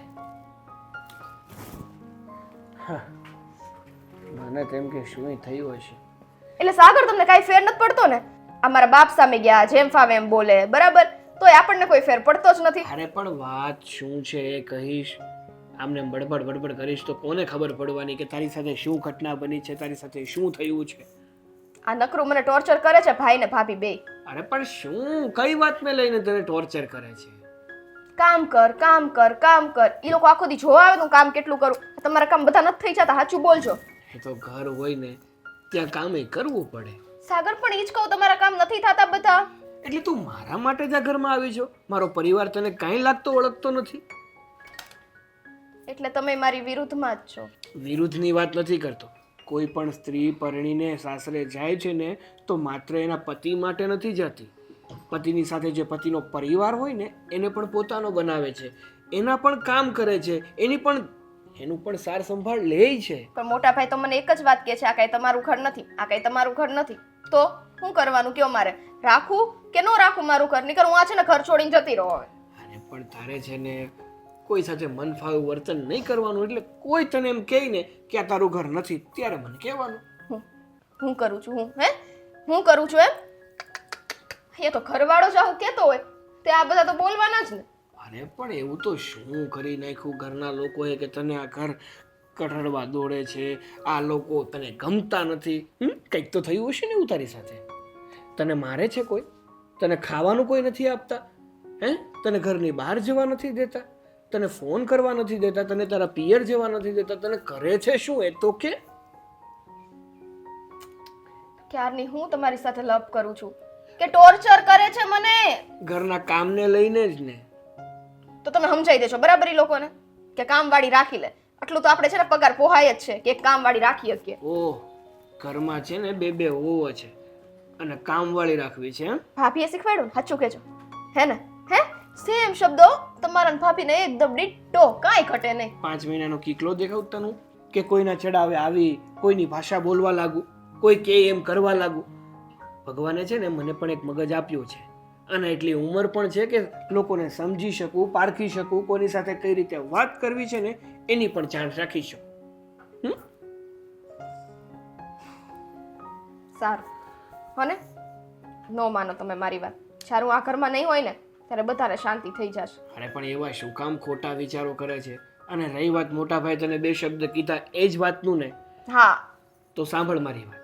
મને તેમ કે શું થયું હશે. એટલે સાગર તમને કાંઈ ફેર નથી પડતો ને? અમારા બાપ સામે ગયા જેમ ફાવે એમ બોલે, બરાબર, તોય આપણને કોઈ ફેર પડતો જ નથી. અરે પણ વાત શું છે એ કહીશ. આમને બડબડ બડબડ કરીશ તો કોને ખબર પડવાની કે તારી સાથે શું ઘટના બની છે, તારી સાથે શું થયું છે? આ નકરું મને ટોર્ચર કરે છે ભાઈ ને ભાભી બે. અરે પણ શું, કઈ વાતને લઈને તને ટોર્ચર કરે છે? કામ કર કામ કર કામ કર. ઈ લોકો આખો દી જોવા આવે તો હું કામ કેટલું કરું. તમારા કામ બધા નથી થઈ જતા, સાચું બોલજો. એ તો ઘર હોય ને ત્યાં કામ એ કરવું પડે. સાગર પણ ઈ જ કહું, તમારા કામ નથી થતા બધા. એટલે તું મારા માટે જ આ ઘરમાં આવી છો? મારો પરિવાર તને કાંઈ લાગતો ઓળખતો નથી? એટલે તમે મારી વિરુદ્ધમાં જ છો. વિરુદ્ધની વાત નથી કરતો. કોઈ પણ સ્ત્રી પરણીને સાસરે જાય છે ને તો માત્ર એના પતિ માટે નથી જતી. પતિની સાથે જે પતિનો પરિવાર હોય ને એને પણ પોતાનો બનાવે છે, એના પણ કામ કરે છે, એનું પણ સાર સંભાળ લે છે. પણ મોટા ભાઈ તો મને એક જ વાત કહે છે, આ કઈ તમારું ઘર નથી, આ કઈ તમારું ઘર નથી. તો શું કરવાનું કયો? મારે રાખવું કે ન રાખવું મારું ઘર? નીકળ, હું આ છે ને ઘર છોડીને જતી રહો હવે. અરે પણ તારે છે ને કોઈ સાથે મન ફાવે વર્તન નહીં કરવાનું. એટલે કોઈ તને એમ કહે ને કે આ તારું ઘર નથી ત્યારે મને કહેવાનું. હું કરું છું? હું કરું છું એમ? એ તો ઘરવાળો જ આવું કહેતો હોય તે આ બધા તો બોલવાના જ ને. અરે પણ એવું તો શું કરી નાખ્યું ઘરના લોકોએ કે તને આ ઘર કઠડવા દોડે છે? આ લોકો તને ગમતા નથી? કંઈક તો થયું હશે ને એવું તારી સાથે? તને મારે છે કોઈ? તને ખાવાનું કોઈ નથી આપતા? તને ઘરની બહાર જવા નથી દેતા? તને ફોન કરવા નથી દેતા, તને તારા પિયર જવા નથી દેતા, તને કરે છે શું એ તો કે? ક્યારની હું તમારી સાથે લપ કરું છું કે ટોર્ચર કરે છે મને? ઘરના કામને લઈને જ ને. તો તમે સમજાઈ દેજો બરાબર ઈ લોકોને કે કામવાળી રાખી લે. આટલું તો આપણે છે ને પગાર પોહાય જ છે કે એક કામવાળી રાખી શકીએ. ઓહ, ઘરમાં છે ને બે હોવો છે અને કામવાળી રાખવી છે એમ? ભાભીએ શીખવાડ્યું ને? સાચું કહેજો. હે ને? હે સેમ શબ્દો તમારા ભાભીને એકદમ ડિટ્ટો, કાંઈ ઘટે નહીં. 5 મહિનાનો કીકલો દેખાવ તને કે કોઈના ચડાવે આવી, કોઈની ભાષા બોલવા લાગુ, કોઈ કે એમ કરવા લાગુ? ભગવાને છે ને મને પણ એક મગજ આપ્યું છે અને એટલી ઉંમર પણ છે કે લોકોને સમજી શકું, પારખી શકું, કોની સાથે કઈ રીતે વાત કરવી છે ને એની પણ જાણ રાખી શકું. સારું હોને, નો માનો તમે મારી વાત. જ્યારે હું આ ઘરમાં નહીં હોય ને ત્યારે બધાને શાંતિ થઈ જશે. અરે પણ એવા શું કામ ખોટા વિચારો કરે છે? અને રહી વાત મોટા ભાઈ તને 2 શબ્દ કીધા એ જ વાતનું ને, હા તો સાંભળ મારી વાત.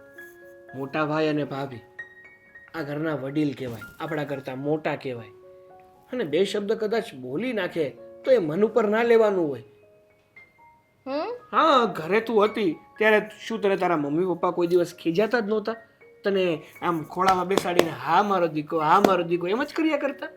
મોટા ભાઈ અને ભાભી આ ઘરના વડીલ કહેવાય, આપણા કરતાં મોટા કહેવાય, અને 2 શબ્દ કદાચ બોલી નાખે તો એ મન ઉપર ના લેવાનું હોય. હા, ઘરે તું હતી ત્યારે શું તને તારા મમ્મી પપ્પા કોઈ દિવસ ખીજાતા જ નહોતા? તને આમ ખોળામાં બેસાડીને હા મારો દીકો, હા મારો દીકો એમ જ કર્યા કરતા?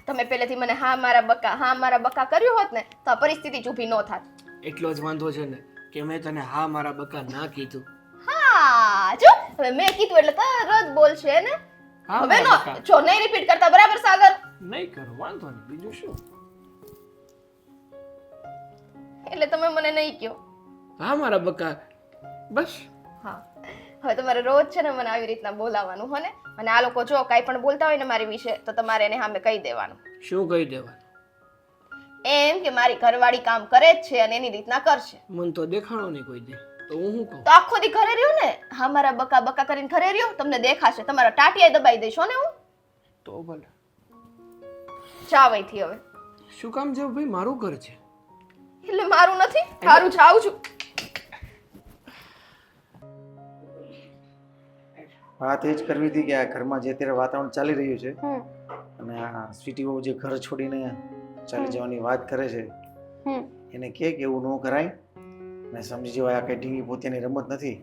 તમે પહેલેથી મને હા મારા બકા કર્યું હોત ને તો આ પરિસ્થિતિ જ ઊભી ન થાત. એટલો જ વાંધો છે ને કે મેં તને હા મારા બકા ના કીધું. હા જો હવે મેં કીધું એટલે તરત બોલશે ને. હા હવે મારા નો બકા. જો નહીં રિપીટ કરતા બરાબર સાગર? નહીં કરું, વાંધો નહીં, બીજું શું. એટલે તમે મને નહીં કહો. હા મારા બકા, બસ. હા હવે તમારે રોજ છે ને મને આવી રીતના બોલાવવાનું હો ને. અને આ લોકો જો કાંઈ પણ બોલતા હોય ને મારી વિશે તો તમારે એને સામે કહી દેવાનું. શું કહી દેવાનું? એમ કે મારી ઘરવાળી કામ કરે જ છે અને એની રીતના કરશે. મન તો દેખાણો નહીં કોઈ દે તો હું શું કહું? તો આખો દી ઘરે રહ્યો ને, હા મારા બકા કરીને ઘરે રહ્યો, તમને દેખાશે, તમારા ટાટિયા દબાઈ દઈશો ને હું. તો ભલે. જાવ અહીંથી હવે. શું કામ જાવ ભાઈ? મારું ઘર છે. એટલે મારું નથી, મારું જાઉં છું. વાત એ જ કરવી હતી કે આ ઘરમાં જે અત્યારે વાતાવરણ ચાલી રહ્યું છે અને આ સ્વીટી બહુ જે ઘર છોડીને ચાલી જવાની વાત કરે છે એને કે એવું ન કરાય અને સમજી જવાય આ કંઈ ઢીંગી પોતાની રમત નથી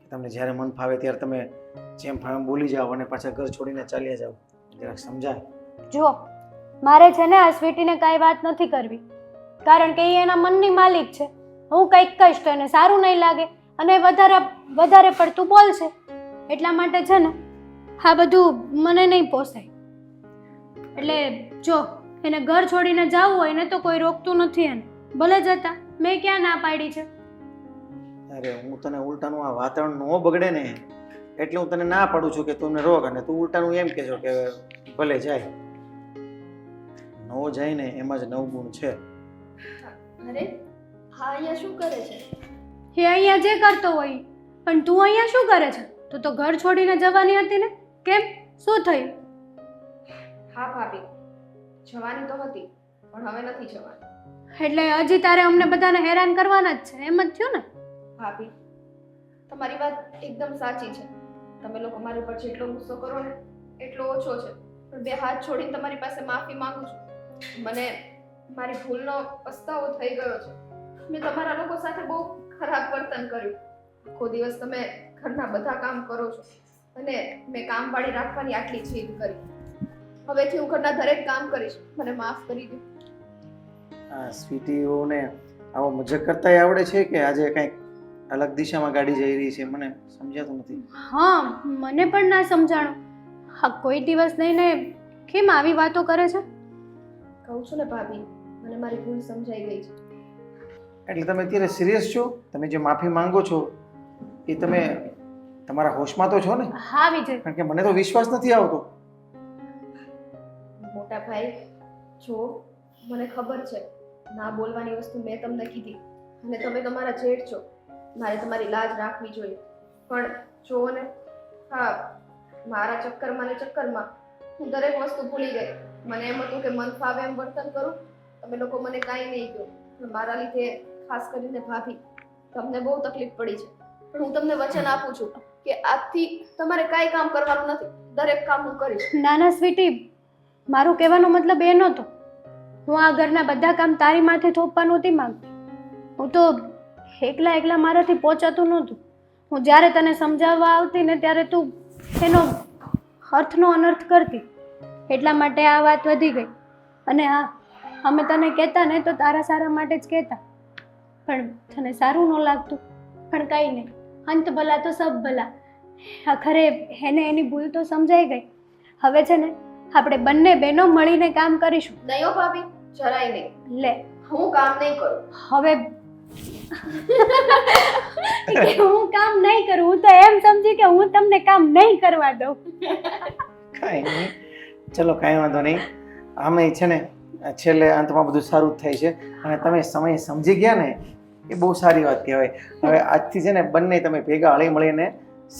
કે તમને જ્યારે મન ફાવે ત્યારે તમે જેમ ફાવે એમ બોલી જાઓ અને પાછા ઘર છોડીને ચાલ્યા જાઓ. જરાક સમજાય. જો મારે છે ને આ સ્વીટીને કાંઈ વાત નથી કરવી, કારણ કે એ એના મનની માલિક છે. હું કંઈક કહીશ તો એને સારું નહીં લાગે અને વધારે પડતું બોલશે. એટલા માટે છે ને આ બધું મને નહીં પોસાય. એટલે જો એને ઘર છોડીને જવું હોય ને તો કોઈ રોકતું નથી એને, ભલે જતા. મેં ક્યાં ના પાડી છે? અરે હું તને ઉલટાનું આ વાતાવરણ ન બગડે ને એટલે હું તને ના પાડું છું કે તું રોક, અને તું ઉલટાનું એમ કહેજો કે ભલે જાય. ન જાય ને એમાં જ 9 ગુણ છે. અરે હા અહીંયા શું કરે છે? એ અહીંયા જે કરતો હોય, પણ તું અહીંયા શું કરે છે? તું તો ઘર છોડીને જવાની હતી ને, કેમ? શું થયું? હા ભાભી, જવાની તો હતી પણ હવે નથી જવાની. એટલે હજી તારે અમને બધાને હેરાન કરવાના જ છે, એમ જ થયું ને? ભાભી તમારી વાત એકદમ સાચી છે. તમે લોકો મારી ઉપર જેટલો ગુસ્સો કરો ને એટલો ઓછો છે. પણ 2 હાથ છોડીને તમારી પાસે માફી માંગુ છું. મને મારી ભૂલનો પસ્તાવો થઈ ગયો છે. મેં તમારા લોકો સાથે બહુ ખરાબ વર્તન કર્યું. આખો દિવસ તમે ઘરના બધા કામ કરો છો અને મેં કામવાળી રાખવાની આટલી જીદ કરી. હવેથી હું ઘરના દરેક કામ કરીશ, મને માફ કરી દો. આ સ્વીટીઓને આવો મજાક કરતાય આવડે છે કે આજે કંઈક અલગ દિશામાં ગાડી જઈ રહી છે? મને સમજાતું નથી. હા, મને પણ ના સમજાણું. હા, કોઈ દિવસ નહીં ને કેમ આવી વાતો કરે છે? કહું છું ને ભાભી, મને મારી ભૂલ સમજાઈ ગઈ છે. એટલે તમે અત્યારે સિરિયસ છો? તમે જે માફી માંગો છો એ તમે તમારા હોશમાં તો છો ને? હા વિજય, કારણ કે મને તો વિશ્વાસ નથી આવતો. મોટા ભાઈ જો મને ખબર છે ના બોલવાની વસ્તુ મેં તમને કીધી અને તમે તમારા જેઠ છો, મારે તમારી લાજ રાખવી જોઈએ. પણ જુઓ ને, હા મારા ચક્કરમાં હું દરેક વસ્તુ ભૂલી ગઈ. મને એમ હતું કે મન ફાવે એમ વર્તન કરું, તમે લોકો મને કાંઈ નહીં કહો. પણ મારા લીધે ખાસ કરીને ભાભી તમને બહુ તકલીફ પડી છે. પણ હું તમને વચન આપું છું કે આજથી તમારે કાંઈ કામ કરવાનું નથી, દરેક કામ હું કરીશ. નાના સ્વીટી, મારું કહેવાનો મતલબ એ નહોતો. હું આ ઘરના બધા કામ તારી માથે થોપવા નહોતી માંગતી. હું તો એકલા મારાથી પહોંચાતું નહોતું. હું જ્યારે તને સમજાવવા આવતી ને ત્યારે તું એનો અર્થનો અનર્થ કરતી. એટલા માટે આ વાત વધી ગઈ. અને હા, અમે તને કહેતા ને તો તારા સારા માટે જ કહેતા, પણ તને સારું ન લાગતું. પણ કંઈ નહીં, અંત ભલા તો સબ ભલા. આખરે એને એની ભૂલ તો સમજાઈ ગઈ. હવે છે ને આપણે બંને બહેનો મળીને કામ કરીશું. નહીં હો ભાભી, જરાય નહીં. લે, હું કામ નહીં કરું. હવે કે હું કામ નહીં કરું, હું તો એમ સમજી કે હું તમને કામ નહીં કરવા દઉં. કાંઈ નહીં, ચલો કાંઈ વાંધો નહીં. આમે છે ને છેલ્લે અંતમાં બધું સારું જ થાય છે. અને તમે સમય સમજી ગયા ને એ બહુ સારી વાત કહેવાય. હવે આજથી છે ને બંને તમે ભેગા હળી મળીને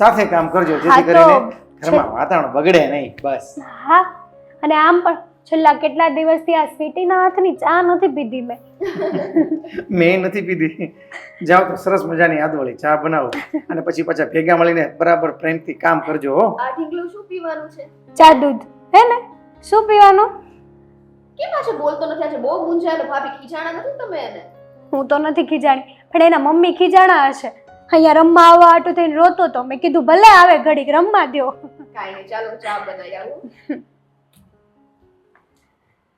સાથે કામ કરજો, જેથી કરીને ઘરમાં વાતાવરણ બગડે નહીં. બસ. હા, અને આમ પણ છેલ્લા કેટલા દિવસથી આ સ્વીટીના હાથની ચા નથી પીધી મેં. મેં નથી પીધી. જાઓ તો સરસ મજાની આદવાળી ચા બનાવો અને પછી પાછા ભેગા મળીને બરાબર પ્રેમથી કામ કરજો હો. આ ઢીંગલું શું પીવાનું છે? ચા દૂધ હે ને? શું પીવાનું? કેમ આજે બોલતો નથી? આજે બહુ મૂંઝાયેલો. ભાભી ખીજાણા નથી તમે એને? હું તો નથી ખીજાણી, પણ એના મમ્મી ખીજાણા હશે. અહીંયા રમવા આવવા આટું થઈને રોતો તો. મેં કીધું ભલે આવે ઘડીક રમવા દ્યો. કાંઈ નહીં, ચાલો ચા બનાવી આવું.